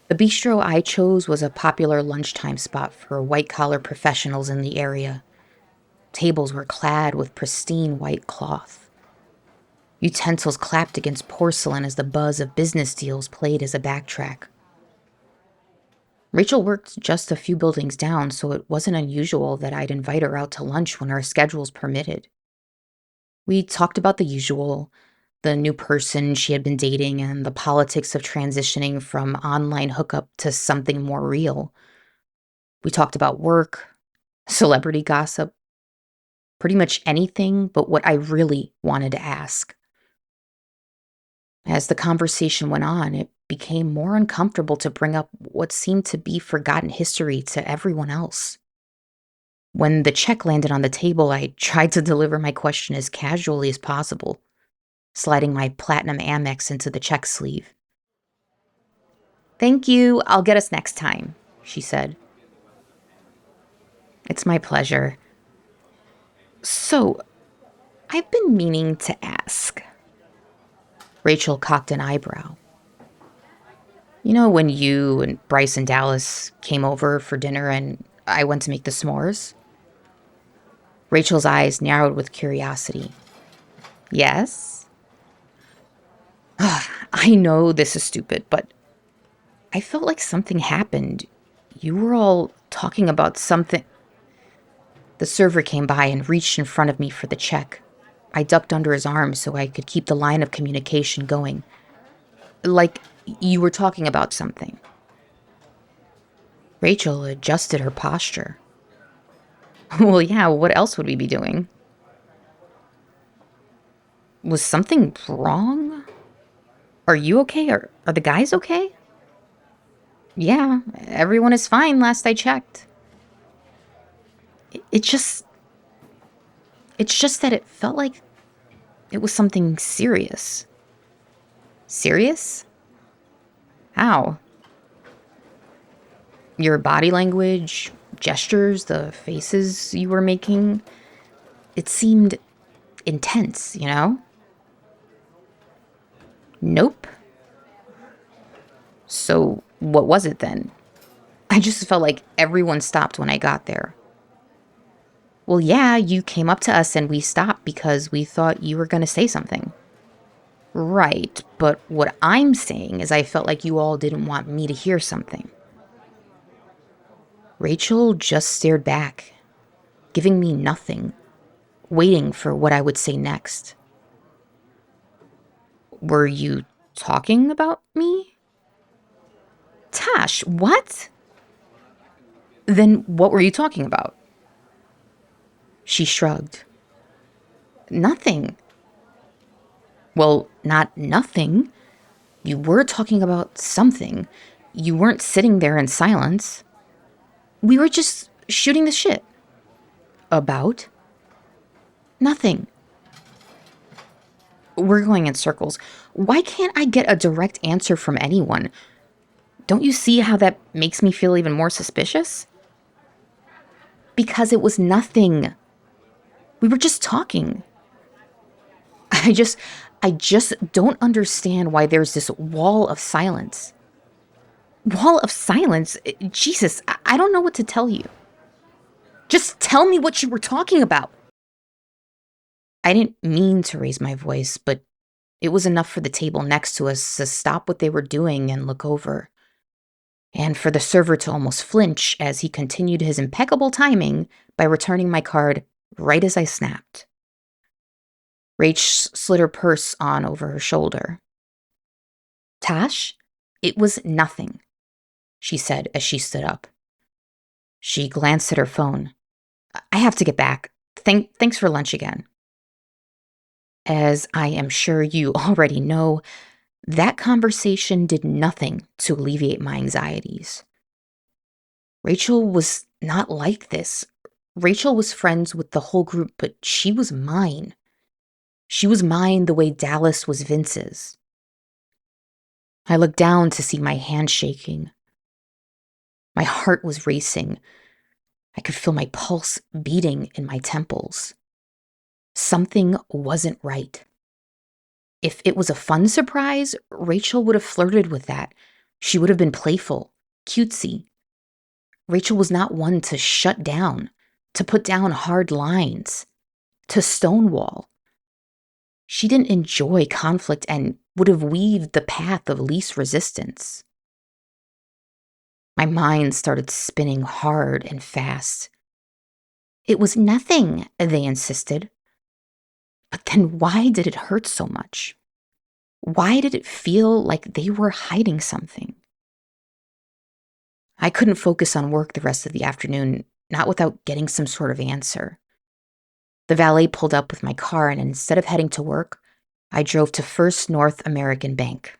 The bistro I chose was a popular lunchtime spot for white-collar professionals in the area. Tables were clad with pristine white cloth. Utensils clapped against porcelain as the buzz of business deals played as a backtrack. Rachel worked just a few buildings down, so it wasn't unusual that I'd invite her out to lunch when our schedules permitted. We talked about the usual, the new person she had been dating and the politics of transitioning from online hookup to something more real. We talked about work, celebrity gossip, pretty much anything but what I really wanted to ask. As the conversation went on, it became more uncomfortable to bring up what seemed to be forgotten history to everyone else. When the check landed on the table, I tried to deliver my question as casually as possible, sliding my platinum Amex into the check sleeve. "Thank you, I'll get us next time," she said. "It's my pleasure. So, I've been meaning to ask." Rachel cocked an eyebrow. "You know when you and Bryce and Dallas came over for dinner and I went to make the s'mores?" Rachel's eyes narrowed with curiosity. "Yes?" "I know this is stupid, but I felt like something happened. You were all talking about something." The server came by and reached in front of me for the check. I ducked under his arm so I could keep the line of communication going. "Like you were talking about something." Rachel adjusted her posture. "Well, yeah, what else would we be doing?" "Was something wrong? Are you okay? Are the guys okay?" "Yeah, everyone is fine last I checked." It, it just, it's just that it felt like it was something serious. Serious? How? Your body language, gestures, the faces you were making, it seemed intense, you know? Nope. So, what was it then? I just felt like everyone stopped when I got there. "Well, yeah, you came up to us and we stopped because we thought you were going to say something." "Right, but what I'm saying is I felt like you all didn't want me to hear something." Rachel just stared back, giving me nothing, waiting for what I would say next. "Were you talking about me?" "Tash, what?" "Then what were you talking about?" She shrugged. "Nothing." "Well, not nothing. You were talking about something. You weren't sitting there in silence. We were just shooting the shit." "About?" "Nothing." We're going in circles. Why can't I get a direct answer from anyone? Don't you see how that makes me feel even more suspicious? Because it was nothing. We were just talking. I just I just don't understand why there's this wall of silence. Wall of silence? Jesus, I don't know what to tell you. Just tell me what you were talking about. I didn't mean to raise my voice, but it was enough for the table next to us to stop what they were doing and look over, and for the server to almost flinch as he continued his impeccable timing by returning my card right as I snapped. Rach slid her purse on over her shoulder. "Tash, it was nothing," she said as she stood up. She glanced at her phone. "I have to get back. Thanks for lunch again." As I am sure you already know, that conversation did nothing to alleviate my anxieties. Rachel was not like this. Rachel was friends with the whole group, but she was mine. She was mine the way Dallas was Vince's. I looked down to see my hand shaking. My heart was racing. I could feel my pulse beating in my temples. Something wasn't right. If it was a fun surprise, Rachel would have flirted with that. She would have been playful, cutesy. Rachel was not one to shut down, to put down hard lines, to stonewall. She didn't enjoy conflict and would have weaved the path of least resistance. My mind started spinning hard and fast. It was nothing, they insisted. But then why did it hurt so much? Why did it feel like they were hiding something? I couldn't focus on work the rest of the afternoon, not without getting some sort of answer. The valet pulled up with my car, and instead of heading to work, I drove to First North American Bank.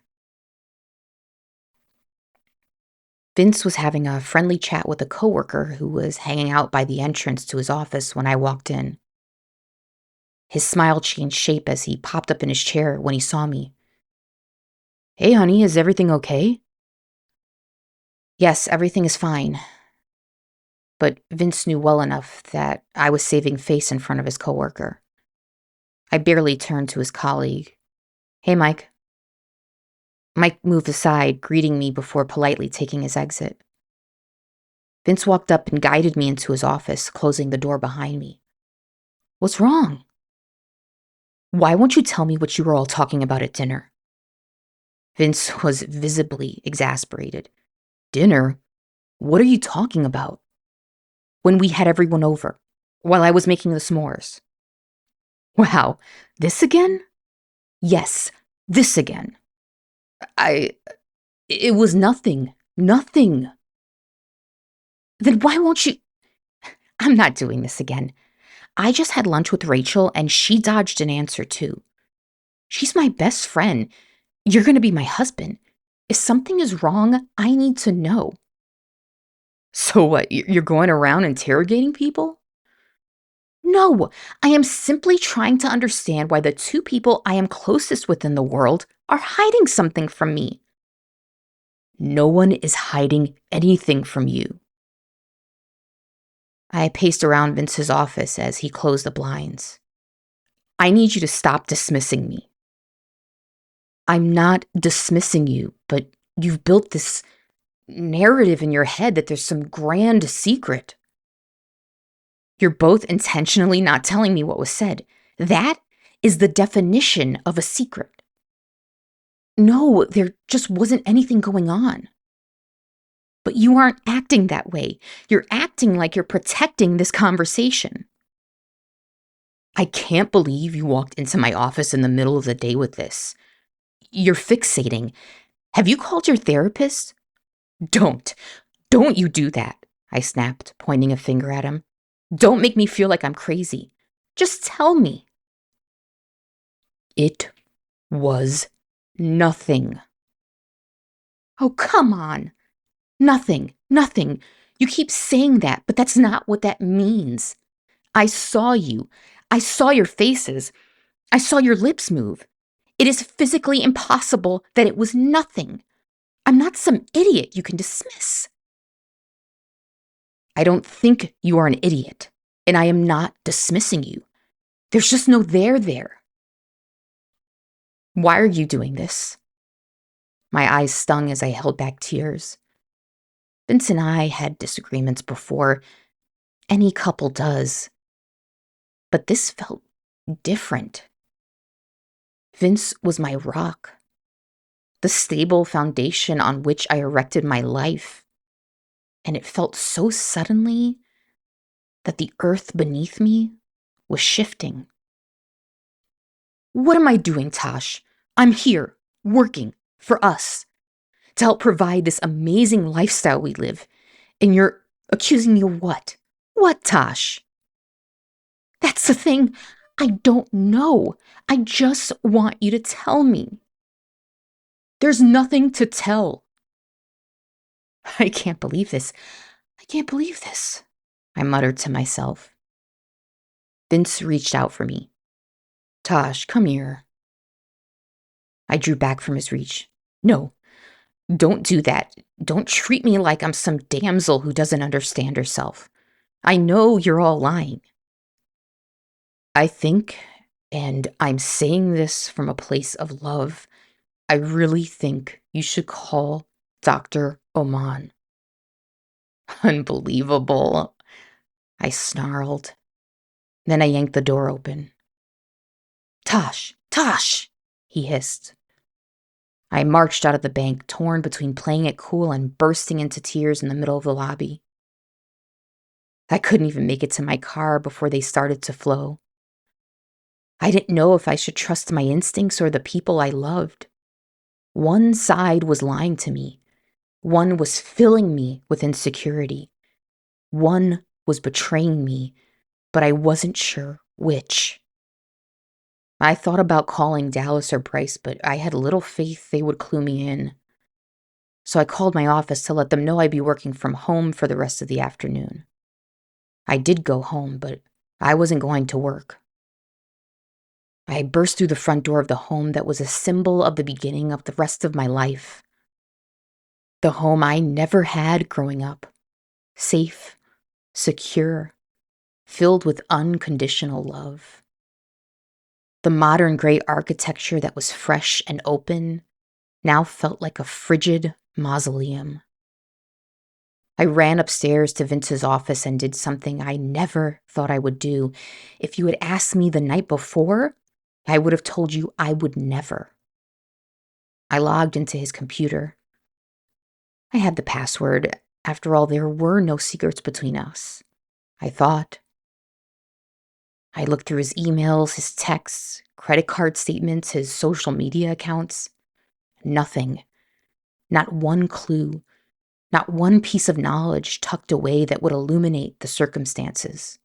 Vince was having a friendly chat with a coworker who was hanging out by the entrance to his office when I walked in. His smile changed shape as he popped up in his chair when he saw me. "Hey, honey, is everything okay?" "Yes, everything is fine." But Vince knew well enough that I was saving face in front of his coworker. I barely turned to his colleague. "Hey, Mike." Mike moved aside, greeting me before politely taking his exit. Vince walked up and guided me into his office, closing the door behind me. "What's wrong?" "Why won't you tell me what you were all talking about at dinner?" Vince was visibly exasperated. "Dinner? What are you talking about?" "When we had everyone over, while I was making the s'mores." "Wow, this again?" "Yes, this again." I. It was nothing. Nothing." "Then why won't you—" "I'm not doing this again. I just had lunch with Rachel and she dodged an answer too. She's my best friend. You're gonna be my husband. If something is wrong, I need to know." "So what, you're going around interrogating people?" "No, I am simply trying to understand why the two people I am closest with in the world are hiding something from me." "No one is hiding anything from you." I paced around Vince's office as he closed the blinds. "I need you to stop dismissing me." "I'm not dismissing you, but you've built this narrative in your head that there's some grand secret." "You're both intentionally not telling me what was said. That is the definition of a secret." "No, there just wasn't anything going on." "But you aren't acting that way. You're acting like you're protecting this conversation." "I can't believe you walked into my office in the middle of the day with this. You're fixating. Have you called your therapist?" "Don't. Don't you do that," I snapped, pointing a finger at him. "Don't make me feel like I'm crazy. Just tell me." "It was nothing." "Oh, come on. Nothing, nothing. You keep saying that, but that's not what that means. I saw you. I saw your faces. I saw your lips move. It is physically impossible that it was nothing. I'm not some idiot you can dismiss." "I don't think you are an idiot, and I am not dismissing you. There's just no there there." "Why are you doing this?" My eyes stung as I held back tears. Vince and I had disagreements before. Any couple does. But this felt different. Vince was my rock, the stable foundation on which I erected my life. And it felt so suddenly that the earth beneath me was shifting. "What am I doing, Tosh? I'm here, working, for us, to help provide this amazing lifestyle we live. And you're accusing me of what? What, Tosh?" "That's the thing. I don't know. I just want you to tell me." "There's nothing to tell." I can't believe this. I can't believe this," I muttered to myself. Vince reached out for me. "Tosh, come here." I drew back from his reach. "No, don't do that. Don't treat me like I'm some damsel who doesn't understand herself. I know you're all lying." "I think, and I'm saying this from a place of love, I really think you should call Dr. Oman." "Unbelievable," I snarled. Then I yanked the door open. "Tosh, Tosh," he hissed. I marched out of the bank, torn between playing it cool and bursting into tears in the middle of the lobby. I couldn't even make it to my car before they started to flow. I didn't know if I should trust my instincts or the people I loved. One side was lying to me. One was filling me with insecurity. One was betraying me, but I wasn't sure which. I thought about calling Dallas or Bryce, but I had little faith they would clue me in. So I called my office to let them know I'd be working from home for the rest of the afternoon. I did go home, but I wasn't going to work. I burst through the front door of the home that was a symbol of the beginning of the rest of my life. The home I never had growing up. Safe, secure, filled with unconditional love. The modern gray architecture that was fresh and open now felt like a frigid mausoleum. I ran upstairs to Vince's office and did something I never thought I would do. If you had asked me the night before, I would have told you I would never. I logged into his computer. I had the password. After all, there were no secrets between us, I thought. I looked through his emails, his texts, credit card statements, his social media accounts. Nothing. Not one clue. Not one piece of knowledge tucked away that would illuminate the circumstances.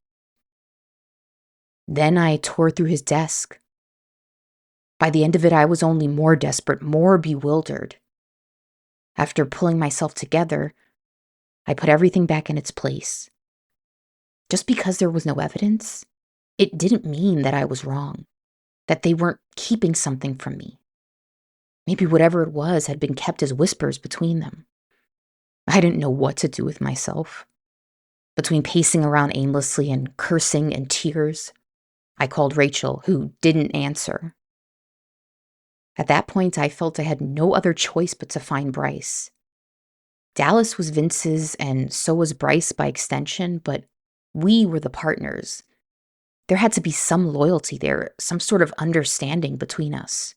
Then I tore through his desk. By the end of it, I was only more desperate, more bewildered. After pulling myself together, I put everything back in its place. Just because there was no evidence, it didn't mean that I was wrong, that they weren't keeping something from me. Maybe whatever it was had been kept as whispers between them. I didn't know what to do with myself. Between pacing around aimlessly and cursing in tears, I called Rachel, who didn't answer. At that point, I felt I had no other choice but to find Bryce. Dallas was Vince's, and so was Bryce by extension, but we were the partners. There had to be some loyalty there, some sort of understanding between us.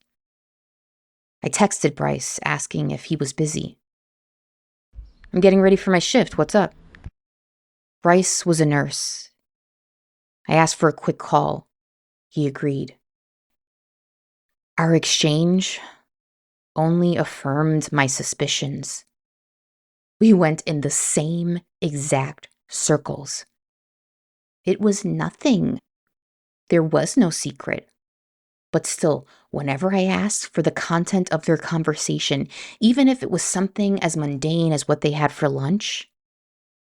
I texted Bryce, asking if he was busy. "I'm getting ready for my shift. What's up?" Bryce was a nurse. I asked for a quick call. He agreed. Our exchange only affirmed my suspicions. We went in the same exact circles. It was nothing. There was no secret. But still, whenever I asked for the content of their conversation, even if it was something as mundane as what they had for lunch,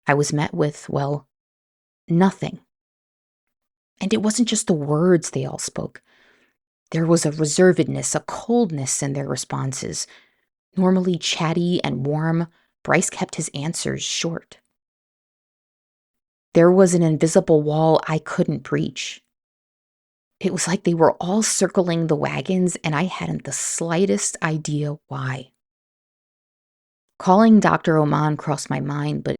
I was met with, well, nothing. And it wasn't just the words they all spoke. There was a reservedness, a coldness in their responses. Normally chatty and warm, Bryce kept his answers short. There was an invisible wall I couldn't breach. It was like they were all circling the wagons, and I hadn't the slightest idea why. Calling Dr. Oman crossed my mind, but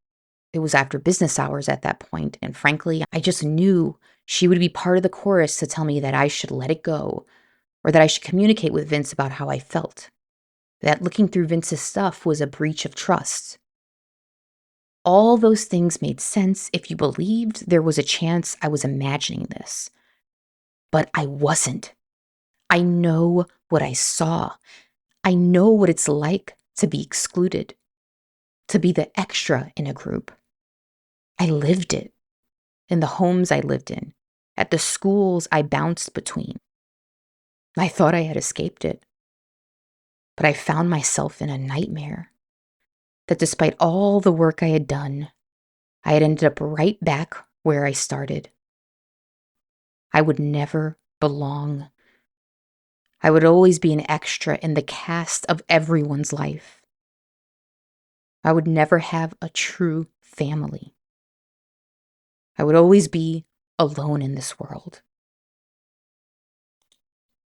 it was after business hours at that point, and frankly, I just knew she would be part of the chorus to tell me that I should let it go, or that I should communicate with Vince about how I felt. That looking through Vince's stuff was a breach of trust. All those things made sense if you believed there was a chance I was imagining this. But I wasn't. I know what I saw. I know what it's like to be excluded, to be the extra in a group. I lived it in the homes I lived in, at the schools I bounced between. I thought I had escaped it, but I found myself in a nightmare that despite all the work I had done, I had ended up right back where I started. I would never belong. I would always be an extra in the cast of everyone's life. I would never have a true family. I would always be alone in this world.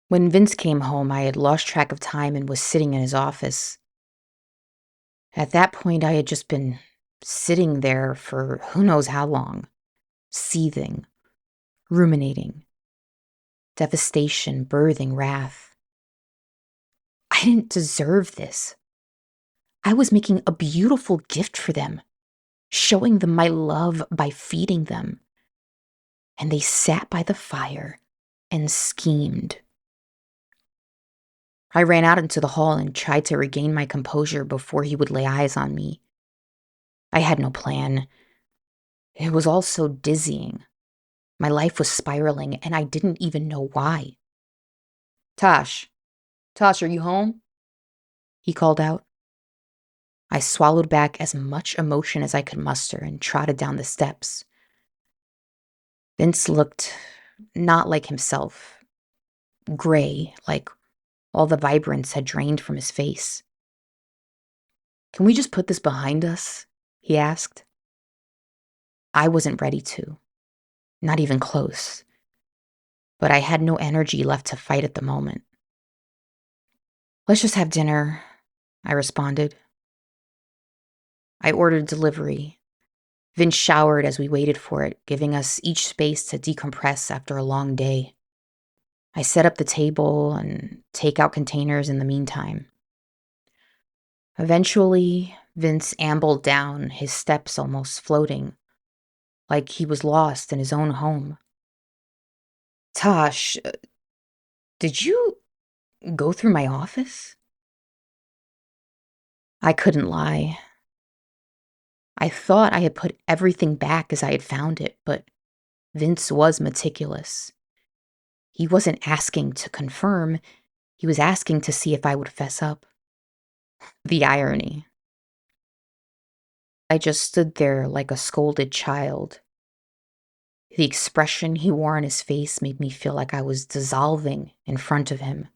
When Vince came home, I had lost track of time and was sitting in his office. At that point, I had just been sitting there for who knows how long, seething, ruminating, devastation, birthing wrath. I didn't deserve this. I was making a beautiful gift for them, showing them my love by feeding them. And they sat by the fire and schemed. I ran out into the hall and tried to regain my composure before he would lay eyes on me. I had no plan. It was all so dizzying. My life was spiraling, and I didn't even know why. Tosh, Tosh, are you home? He called out. I swallowed back as much emotion as I could muster and trotted down the steps. Vince looked not like himself, gray, like all the vibrance had drained from his face. Can we just put this behind us? He asked. I wasn't ready to, not even close, but I had no energy left to fight at the moment. Let's just have dinner, I responded. I ordered delivery. Vince showered as we waited for it, giving us each space to decompress after a long day. I set up the table and takeout containers in the meantime. Eventually, Vince ambled down, his steps almost floating, like he was lost in his own home. Tosh, did you go through my office? I couldn't lie. I thought I had put everything back as I had found it, but Vince was meticulous. He wasn't asking to confirm, he was asking to see if I would fess up. The irony. I just stood there like a scolded child. The expression he wore on his face made me feel like I was dissolving in front of him.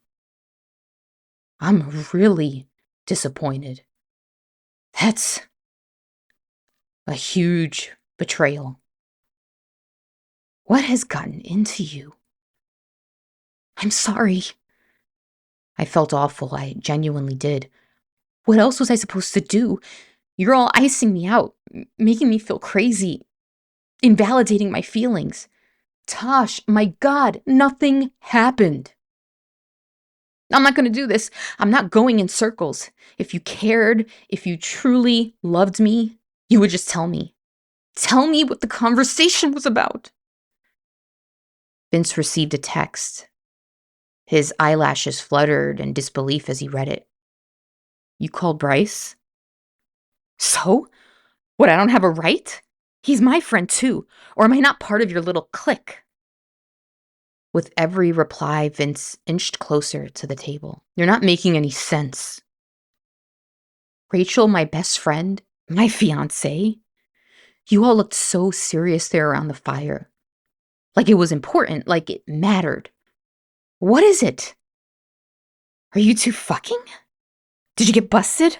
I'm really disappointed. That's a huge betrayal. What has gotten into you? I'm sorry. I felt awful. I genuinely did. What else was I supposed to do? You're all icing me out, making me feel crazy, invalidating my feelings. Tosh, my God, nothing happened. I'm not going to do this. I'm not going in circles. If you cared, if you truly loved me, you would just tell me. Tell me what the conversation was about. Vince received a text. His eyelashes fluttered in disbelief as he read it. You called Bryce? So? What, I don't have a right? He's my friend too. Or am I not part of your little clique? With every reply, Vince inched closer to the table. You're not making any sense. Rachel, my best friend, my fiancé. You all looked so serious there around the fire. Like it was important, like it mattered. What is it? Are you two fucking? Did you get busted?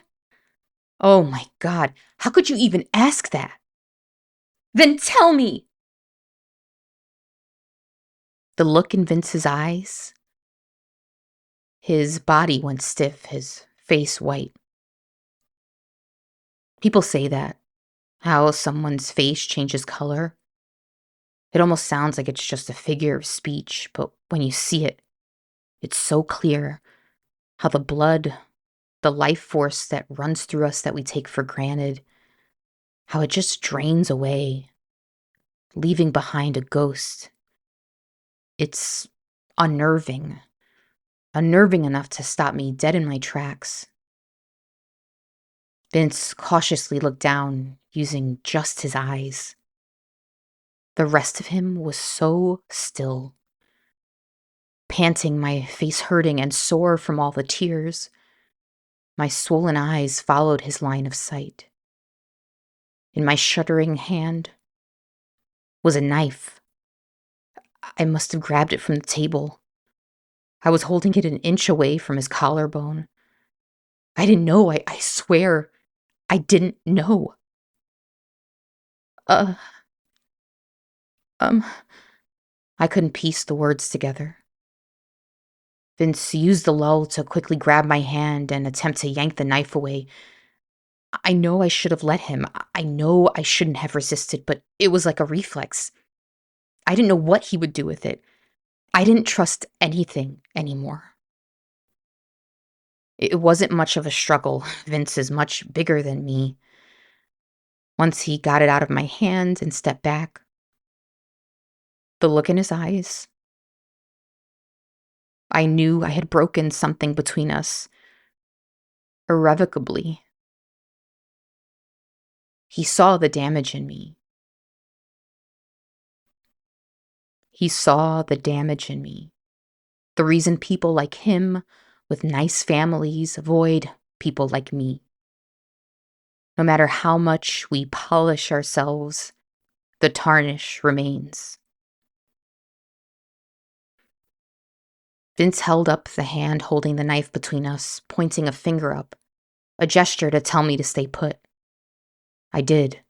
Oh my God, how could you even ask that? Then tell me! The look in Vince's eyes. His body went stiff, his face white. People say that, how someone's face changes color. It almost sounds like it's just a figure of speech, but when you see it, it's so clear how the blood, the life force that runs through us that we take for granted, how it just drains away, leaving behind a ghost. It's unnerving, unnerving enough to stop me dead in my tracks. Vince cautiously looked down, using just his eyes. The rest of him was so still. Panting, my face hurting and sore from all the tears. My swollen eyes followed his line of sight. In my shuddering hand was a knife. I must have grabbed it from the table. I was holding it an inch away from his collarbone. I didn't know, I swear, I didn't know. Uh, um, I couldn't piece the words together. Vince used the lull to quickly grab my hand and attempt to yank the knife away. I know I should have let him. I know I shouldn't have resisted, but it was like a reflex. I didn't know what he would do with it. I didn't trust anything anymore. It wasn't much of a struggle. Vince is much bigger than me. Once he got it out of my hand and stepped back, the look in his eyes, I knew I had broken something between us, irrevocably. He saw the damage in me. He saw the damage in me. The reason people like him with nice families avoid people like me. No matter how much we polish ourselves, the tarnish remains. Vince held up the hand holding the knife between us, pointing a finger up, a gesture to tell me to stay put. I did.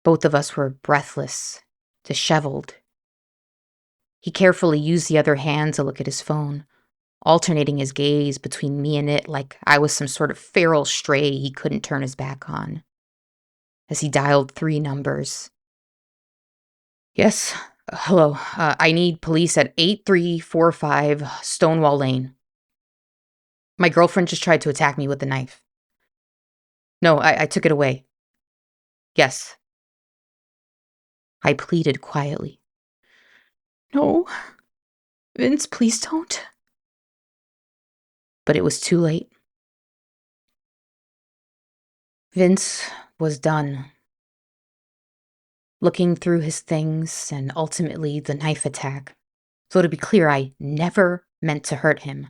Both of us were breathless, disheveled. He carefully used the other hand to look at his phone, alternating his gaze between me and it like I was some sort of feral stray he couldn't turn his back on. As he dialed 3 numbers. Yes, hello. I need police at 8345 Stonewall Lane. My girlfriend just tried to attack me with a knife. No, I took it away. Yes. I pleaded quietly. No, Vince, please don't. But it was too late. Vince was done. Looking through his things and ultimately the knife attack. So to be clear, I never meant to hurt him.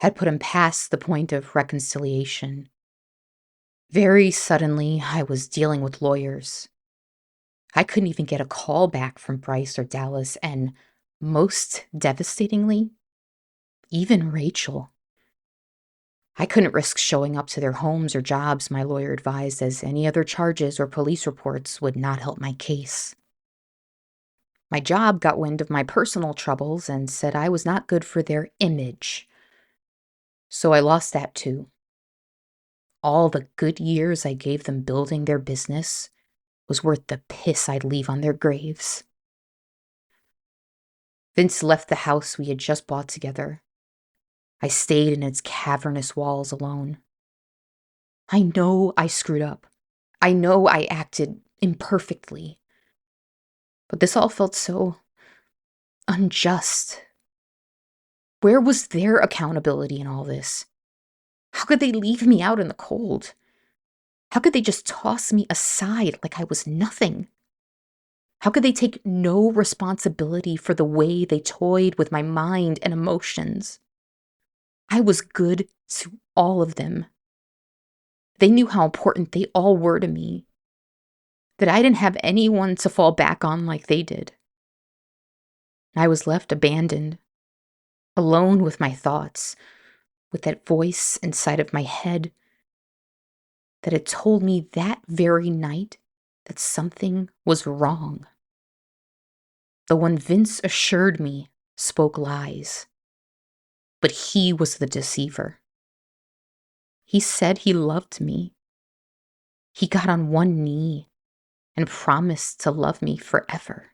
Had put him past the point of reconciliation. Very suddenly, I was dealing with lawyers. I couldn't even get a call back from Bryce or Dallas, and most devastatingly, even Rachel. I couldn't risk showing up to their homes or jobs, my lawyer advised, as any other charges or police reports would not help my case. My job got wind of my personal troubles and said I was not good for their image. So I lost that too. All the good years I gave them building their business was worth the piss I'd leave on their graves. Vince left the house we had just bought together. I stayed in its cavernous walls alone. I know I screwed up. I know I acted imperfectly. But this all felt so unjust. Where was their accountability in all this? How could they leave me out in the cold? How could they just toss me aside like I was nothing? How could they take no responsibility for the way they toyed with my mind and emotions? I was good to all of them. They knew how important they all were to me, that I didn't have anyone to fall back on like they did. I was left abandoned, alone with my thoughts, with that voice inside of my head that had told me that very night that something was wrong. The one Vince assured me spoke lies, but he was the deceiver. He said he loved me. He got on one knee and promised to love me forever,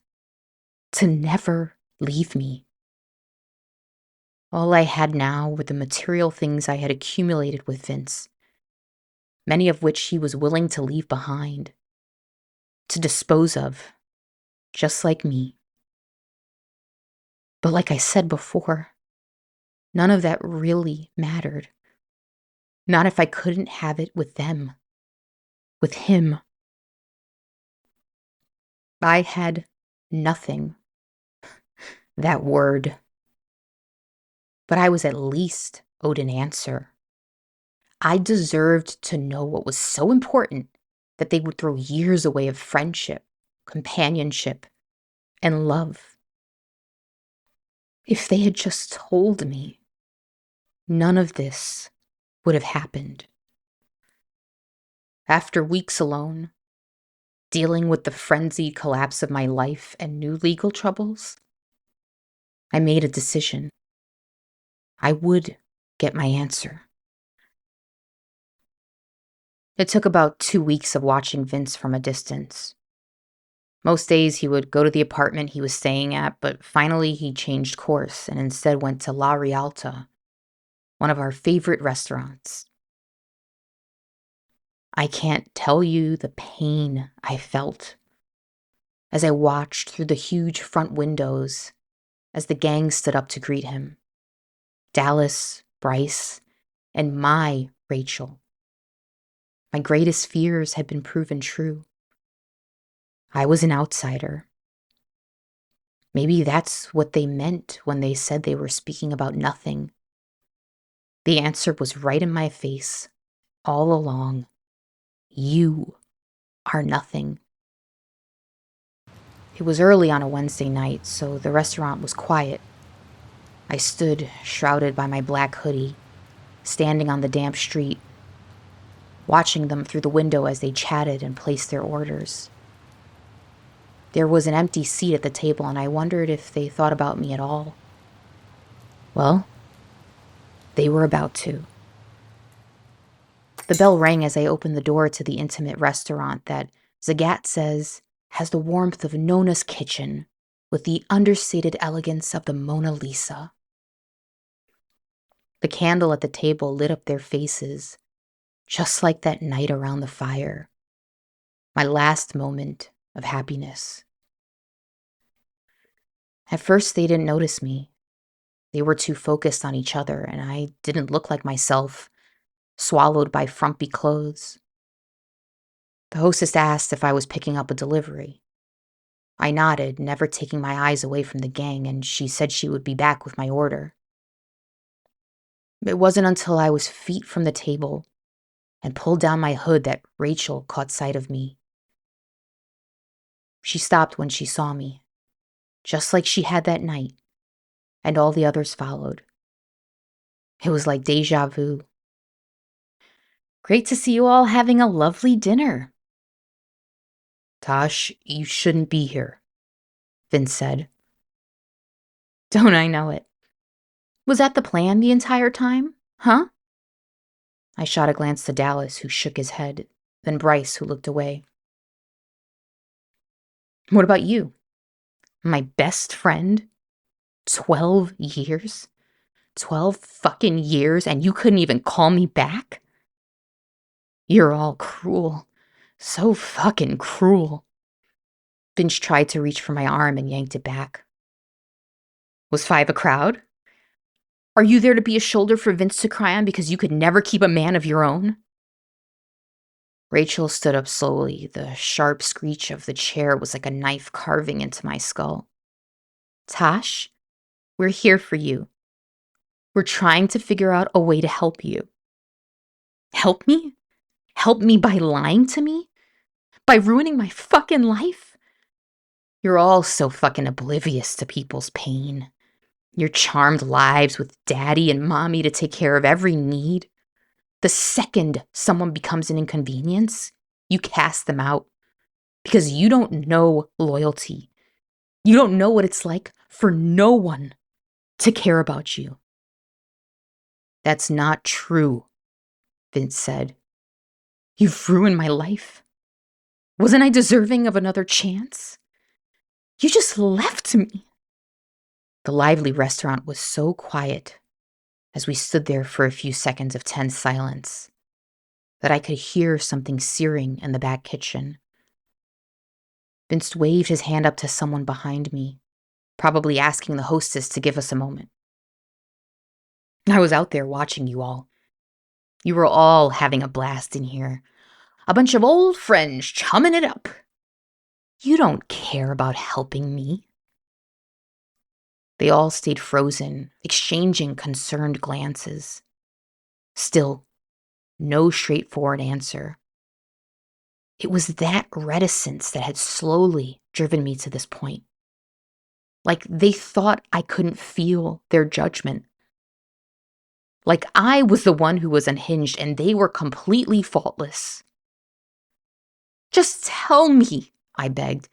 to never leave me. All I had now were the material things I had accumulated with Vince, many of which he was willing to leave behind, to dispose of, just like me. But like I said before, none of that really mattered. Not if I couldn't have it with them, with him. I had nothing. That word. But I was at least owed an answer. I deserved to know what was so important that they would throw years away of friendship, companionship, and love. If they had just told me, none of this would have happened. After weeks alone, dealing with the frenzied collapse of my life and new legal troubles, I made a decision. I would get my answer. It took about 2 weeks of watching Vince from a distance. Most days he would go to the apartment he was staying at, but finally he changed course and instead went to La Rialta, one of our favorite restaurants. I can't tell you the pain I felt as I watched through the huge front windows as the gang stood up to greet him. Dallas, Bryce, and my Rachel. My greatest fears had been proven true. I was an outsider. Maybe that's what they meant when they said they were speaking about nothing. The answer was right in my face, all along. You are nothing. It was early on a Wednesday night, so the restaurant was quiet. I stood, shrouded by my black hoodie, standing on the damp street, watching them through the window as they chatted and placed their orders. There was an empty seat at the table, and I wondered if they thought about me at all. Well, they were about to. The bell rang as I opened the door to the intimate restaurant that Zagat says has the warmth of Nona's kitchen with the understated elegance of the Mona Lisa. The candle at the table lit up their faces, just like that night around the fire. My last moment of happiness. At first, they didn't notice me. They were too focused on each other, and I didn't look like myself, swallowed by frumpy clothes. The hostess asked if I was picking up a delivery. I nodded, never taking my eyes away from the gang, and she said she would be back with my order. It wasn't until I was feet from the table and pulled down my hood that Rachel caught sight of me. She stopped when she saw me, just like she had that night, and all the others followed. It was like deja vu. Great to see you all having a lovely dinner. Tosh, you shouldn't be here, Vince said. Don't I know it? Was that the plan the entire time? Huh? I shot a glance to Dallas, who shook his head, then Bryce, who looked away. What about you? My best friend? 12 years? 12 fucking years, and you couldn't even call me back? You're all cruel. So fucking cruel. Finch tried to reach for my arm and yanked it back. Was 5 a crowd? Are you there to be a shoulder for Vince to cry on because you could never keep a man of your own? Rachel stood up slowly. The sharp screech of the chair was like a knife carving into my skull. Tash, we're here for you. We're trying to figure out a way to help you. Help me? Help me by lying to me? By ruining my fucking life? You're all so fucking oblivious to people's pain. Your charmed lives with daddy and mommy to take care of every need. The second someone becomes an inconvenience, you cast them out because you don't know loyalty. You don't know what it's like for no one to care about you. That's not true, Vince said. You've ruined my life. Wasn't I deserving of another chance? You just left me. The lively restaurant was so quiet as we stood there for a few seconds of tense silence that I could hear something searing in the back kitchen. Vince waved his hand up to someone behind me, probably asking the hostess to give us a moment. I was out there watching you all. You were all having a blast in here. A bunch of old friends chumming it up. You don't care about helping me. They all stayed frozen, exchanging concerned glances. Still, no straightforward answer. It was that reticence that had slowly driven me to this point. Like they thought I couldn't feel their judgment. Like I was the one who was unhinged and they were completely faultless. Just tell me, I begged.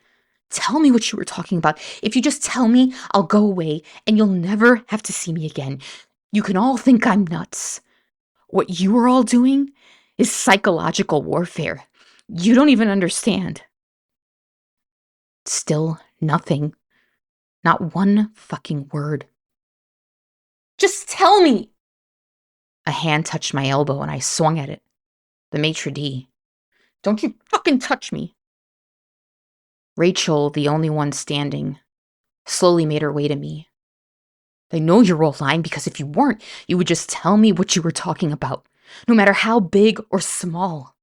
Tell me what you were talking about. If you just tell me, I'll go away and you'll never have to see me again. You can all think I'm nuts. What you are all doing is psychological warfare. You don't even understand. Still nothing. Not one fucking word. Just tell me! A hand touched my elbow and I swung at it. The maitre d'. Don't you fucking touch me. Rachel, the only one standing, slowly made her way to me, I know you're all lying because if you weren't, you would just tell me what you were talking about, no matter how big or small.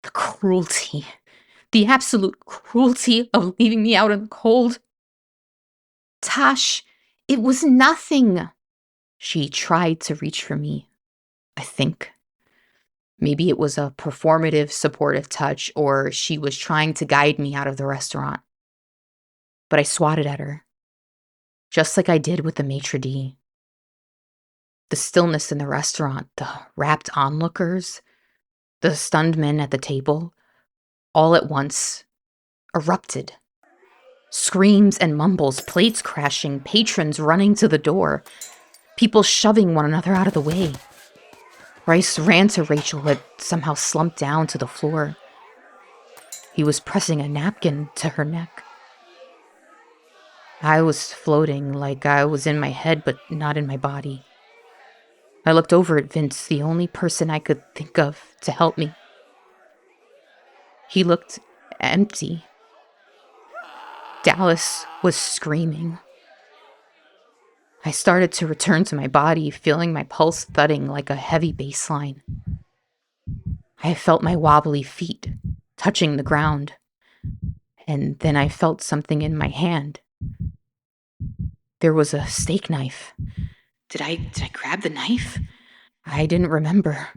The cruelty, the absolute cruelty of leaving me out in the cold. Tosh, it was nothing. She tried to reach for me, I think. Maybe it was a performative, supportive touch, or she was trying to guide me out of the restaurant. But I swatted at her, just like I did with the maitre d'. The stillness in the restaurant, the rapt onlookers, the stunned men at the table, all at once erupted. Screams and mumbles, plates crashing, patrons running to the door, people shoving one another out of the way. Bryce ran to Rachel, who had somehow slumped down to the floor. He was pressing a napkin to her neck. I was floating like I was in my head, but not in my body. I looked over at Vince, the only person I could think of to help me. He looked empty. Dallas was screaming. I started to return to my body, feeling my pulse thudding like a heavy bass line. I felt my wobbly feet touching the ground, and then I felt something in my hand. There was a steak knife. Did I grab the knife? I didn't remember.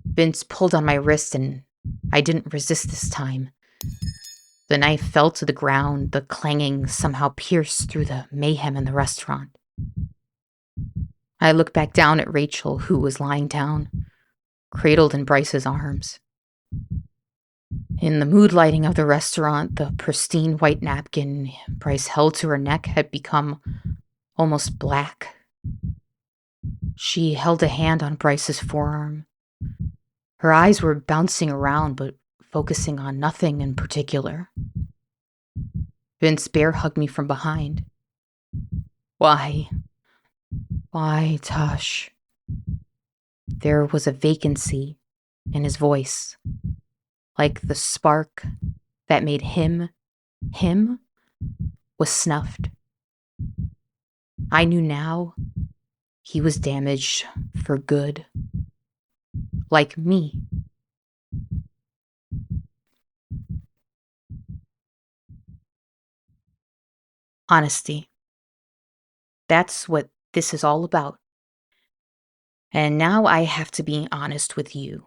Vince pulled on my wrist, and I didn't resist this time. The knife fell to the ground, the clanging somehow pierced through the mayhem in the restaurant. I looked back down at Rachel, who was lying down, cradled in Bryce's arms. In the mood lighting of the restaurant, the pristine white napkin Bryce held to her neck had become almost black. She held a hand on Bryce's forearm. Her eyes were bouncing around, but focusing on nothing in particular. Vince bear hugged me from behind. Why? Why, Tosh? There was a vacancy in his voice, like the spark that made him was snuffed. I knew now he was damaged for good, like me. Honesty. That's what this is all about. And now I have to be honest with you.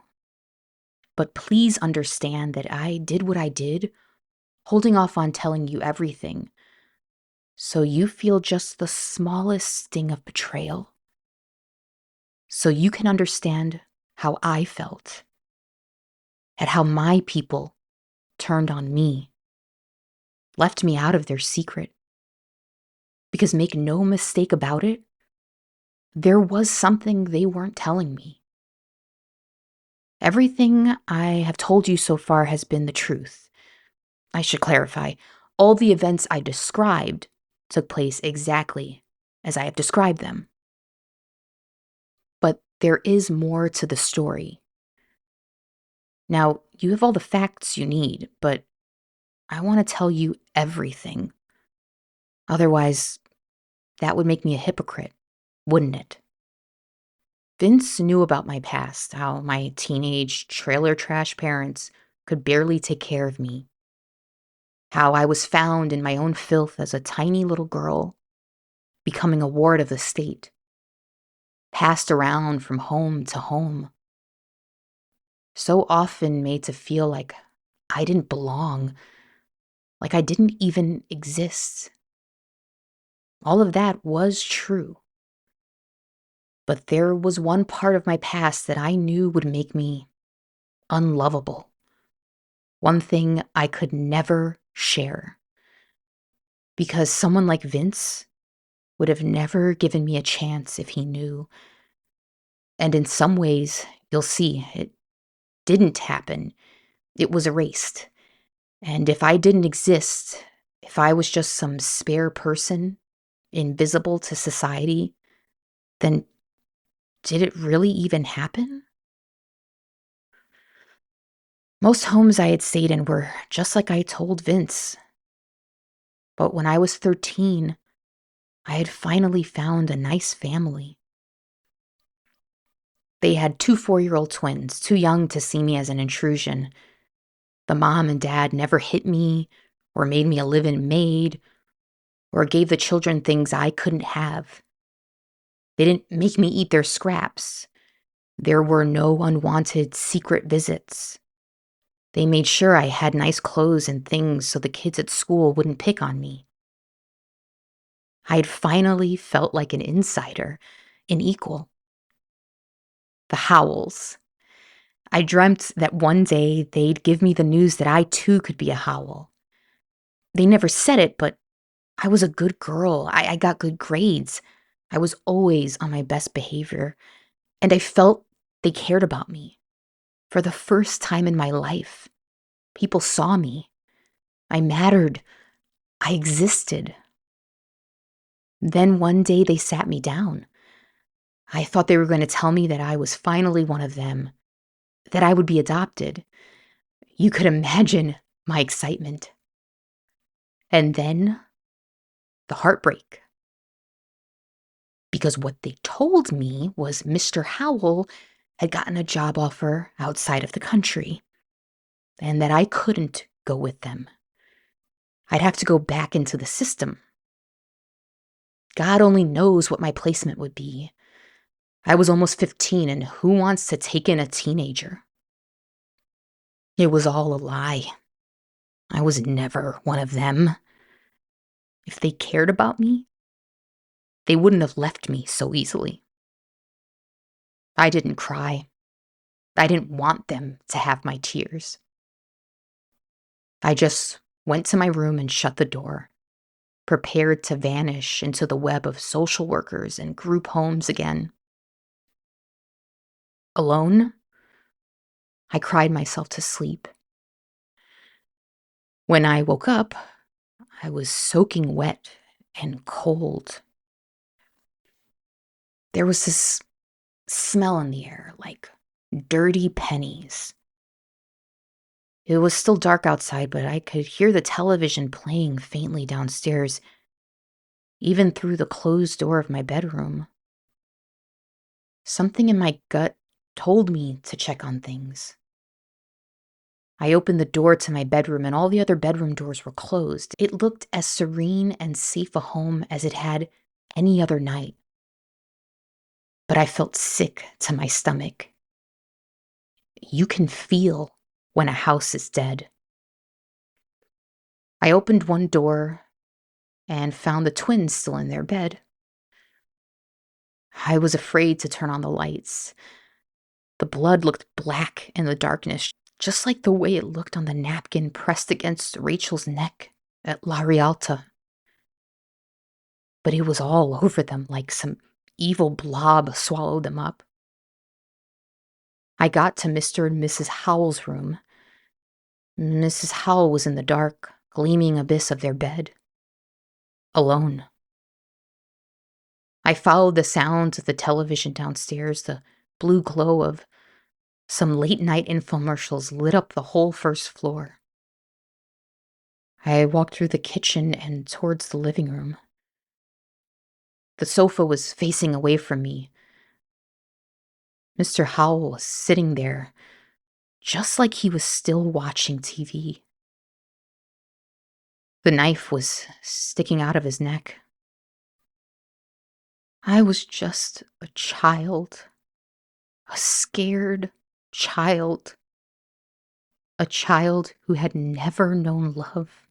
But please understand that I did what I did, holding off on telling you everything, so you feel just the smallest sting of betrayal. So you can understand how I felt, at how my people turned on me, left me out of their secret. Because make no mistake about it, there was something they weren't telling me. Everything I have told you so far has been the truth. I should clarify, all the events I described took place exactly as I have described them. But there is more to the story. Now, you have all the facts you need, but I want to tell you everything. Otherwise, that would make me a hypocrite, wouldn't it? Vince knew about my past, how my teenage trailer trash parents could barely take care of me, how I was found in my own filth as a tiny little girl, becoming a ward of the state, passed around from home to home, so often made to feel like I didn't belong, like I didn't even exist. All of that was true. But there was one part of my past that I knew would make me unlovable. One thing I could never share. Because someone like Vince would have never given me a chance if he knew. And in some ways, you'll see, it didn't happen. It was erased. And if I didn't exist, if I was just some spare person, invisible to society, then did it really even happen? Most homes I had stayed in were just like I told Vince. But when I was 13, I had finally found a nice family. They had 2 4-year-old twins, too young to see me as an intrusion. The mom and dad never hit me or made me a live-in maid or gave the children things I couldn't have. They didn't make me eat their scraps. There were no unwanted secret visits. They made sure I had nice clothes and things so the kids at school wouldn't pick on me. I had finally felt like an insider, an equal. The Howells. I dreamt that one day they'd give me the news that I too could be a Howell. They never said it, but I was a good girl. I got good grades. I was always on my best behavior, and I felt they cared about me. For the first time in my life, people saw me. I mattered. I existed. Then one day they sat me down. I thought they were going to tell me that I was finally one of them, that I would be adopted. You could imagine my excitement. And then the heartbreak. Because what they told me was Mr. Howell had gotten a job offer outside of the country, and that I couldn't go with them. I'd have to go back into the system. God only knows what my placement would be. I was almost 15, and who wants to take in a teenager? It was all a lie. I was never one of them. If they cared about me, they wouldn't have left me so easily. I didn't cry. I didn't want them to have my tears. I just went to my room and shut the door, prepared to vanish into the web of social workers and group homes again. Alone, I cried myself to sleep. When I woke up, I was soaking wet and cold. There was this smell in the air, like dirty pennies. It was still dark outside, but I could hear the television playing faintly downstairs, even through the closed door of my bedroom. Something in my gut told me to check on things. I opened the door to my bedroom, and all the other bedroom doors were closed. It looked as serene and safe a home as it had any other night. But I felt sick to my stomach. You can feel when a house is dead. I opened one door and found the twins still in their bed. I was afraid to turn on the lights. The blood looked black in the darkness, just like the way it looked on the napkin pressed against Rachel's neck at La Rialta. But it was all over them, like some evil blob swallowed them up. I got to Mr. and Mrs. Howell's room. Mrs. Howell was in the dark, gleaming abyss of their bed. Alone. I followed the sounds of the television downstairs. The blue glow of some late-night infomercials lit up the whole first floor. I walked through the kitchen and towards the living room. The sofa was facing away from me. Mr. Howell was sitting there, just like he was still watching TV. The knife was sticking out of his neck. I was just a child, a scared child, a child who had never known love.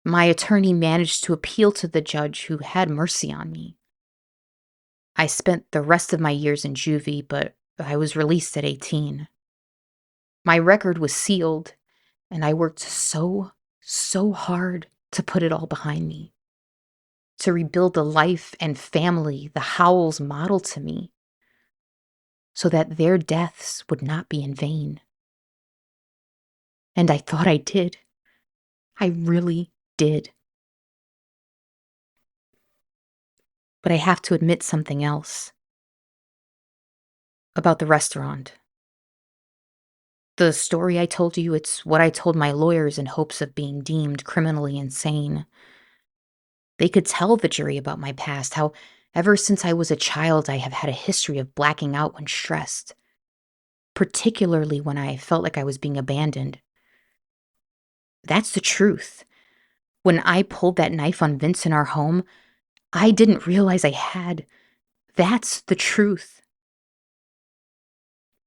My attorney managed to appeal to the judge, who had mercy on me. I spent the rest of my years in juvie, but I was released at 18. My record was sealed, and I worked so hard to put it all behind me, to rebuild the life and family the Howells modeled to me, so that their deaths would not be in vain. And I thought I did. I really did. But I have to admit something else. About the restaurant. The story I told you, it's what I told my lawyers in hopes of being deemed criminally insane. They could tell the jury about my past, how ever since I was a child I have had a history of blacking out when stressed, particularly when I felt like I was being abandoned. That's the truth. When I pulled that knife on Vince in our home, I didn't realize I had. That's the truth.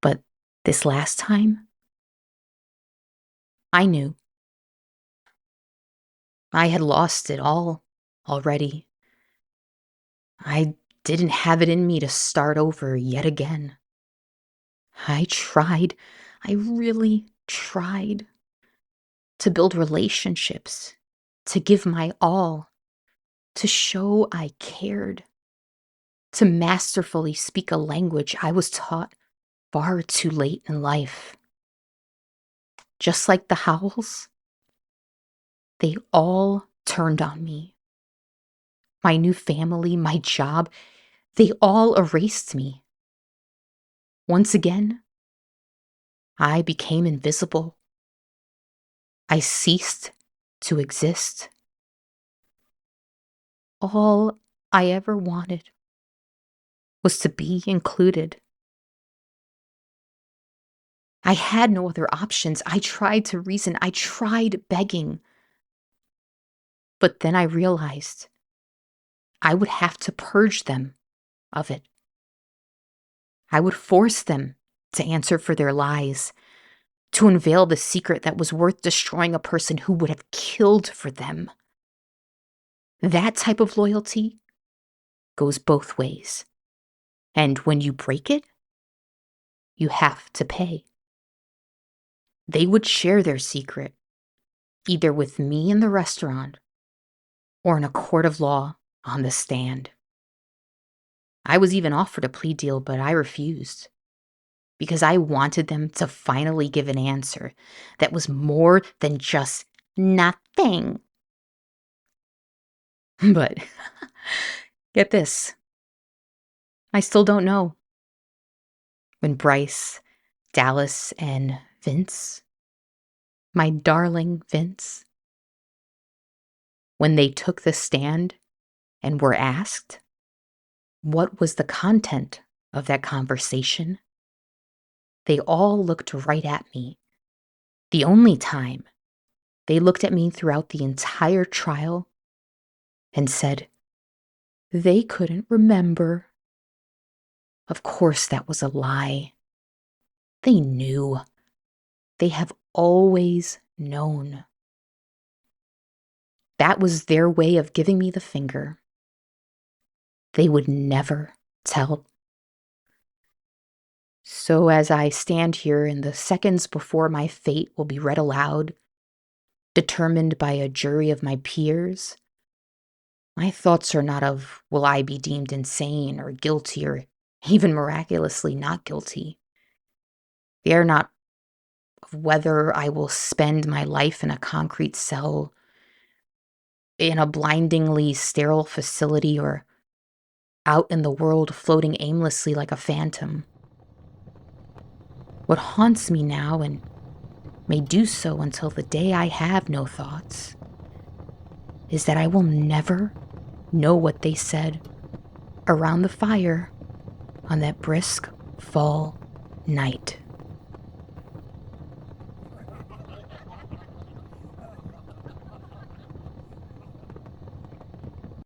But this last time, I knew. I had lost it all already. I didn't have it in me to start over yet again. I tried. I really tried to build relationships, to give my all, to show I cared, to masterfully speak a language I was taught far too late in life. Just like the Howells, they all turned on me. My new family, my job, they all erased me. Once again, I became invisible. I ceased to exist. All I ever wanted was to be included. I had no other options. I tried to reason. I tried begging. But then I realized I would have to purge them of it. I would force them to answer for their lies, to unveil the secret that was worth destroying a person who would have killed for them. That type of loyalty goes both ways. And when you break it, you have to pay. They would share their secret, either with me in the restaurant or in a court of law on the stand. I was even offered a plea deal, but I refused because I wanted them to finally give an answer that was more than just nothing. But get this, I still don't know. When Bryce, Dallas, and Vince, my darling Vince, when they took the stand and were asked, what was the content of that conversation? They all looked right at me. The only time they looked at me throughout the entire trial and said they couldn't remember. Of course, that was a lie. They knew. They have always known. That was their way of giving me the finger. They would never tell. So as I stand here in the seconds before my fate will be read aloud, determined by a jury of my peers, my thoughts are not of will I be deemed insane or guilty or even miraculously not guilty. They are not of whether I will spend my life in a concrete cell, in a blindingly sterile facility, or out in the world floating aimlessly like a phantom. What haunts me now, and may do so until the day I have no thoughts, is that I will never know what they said around the fire on that brisk fall night.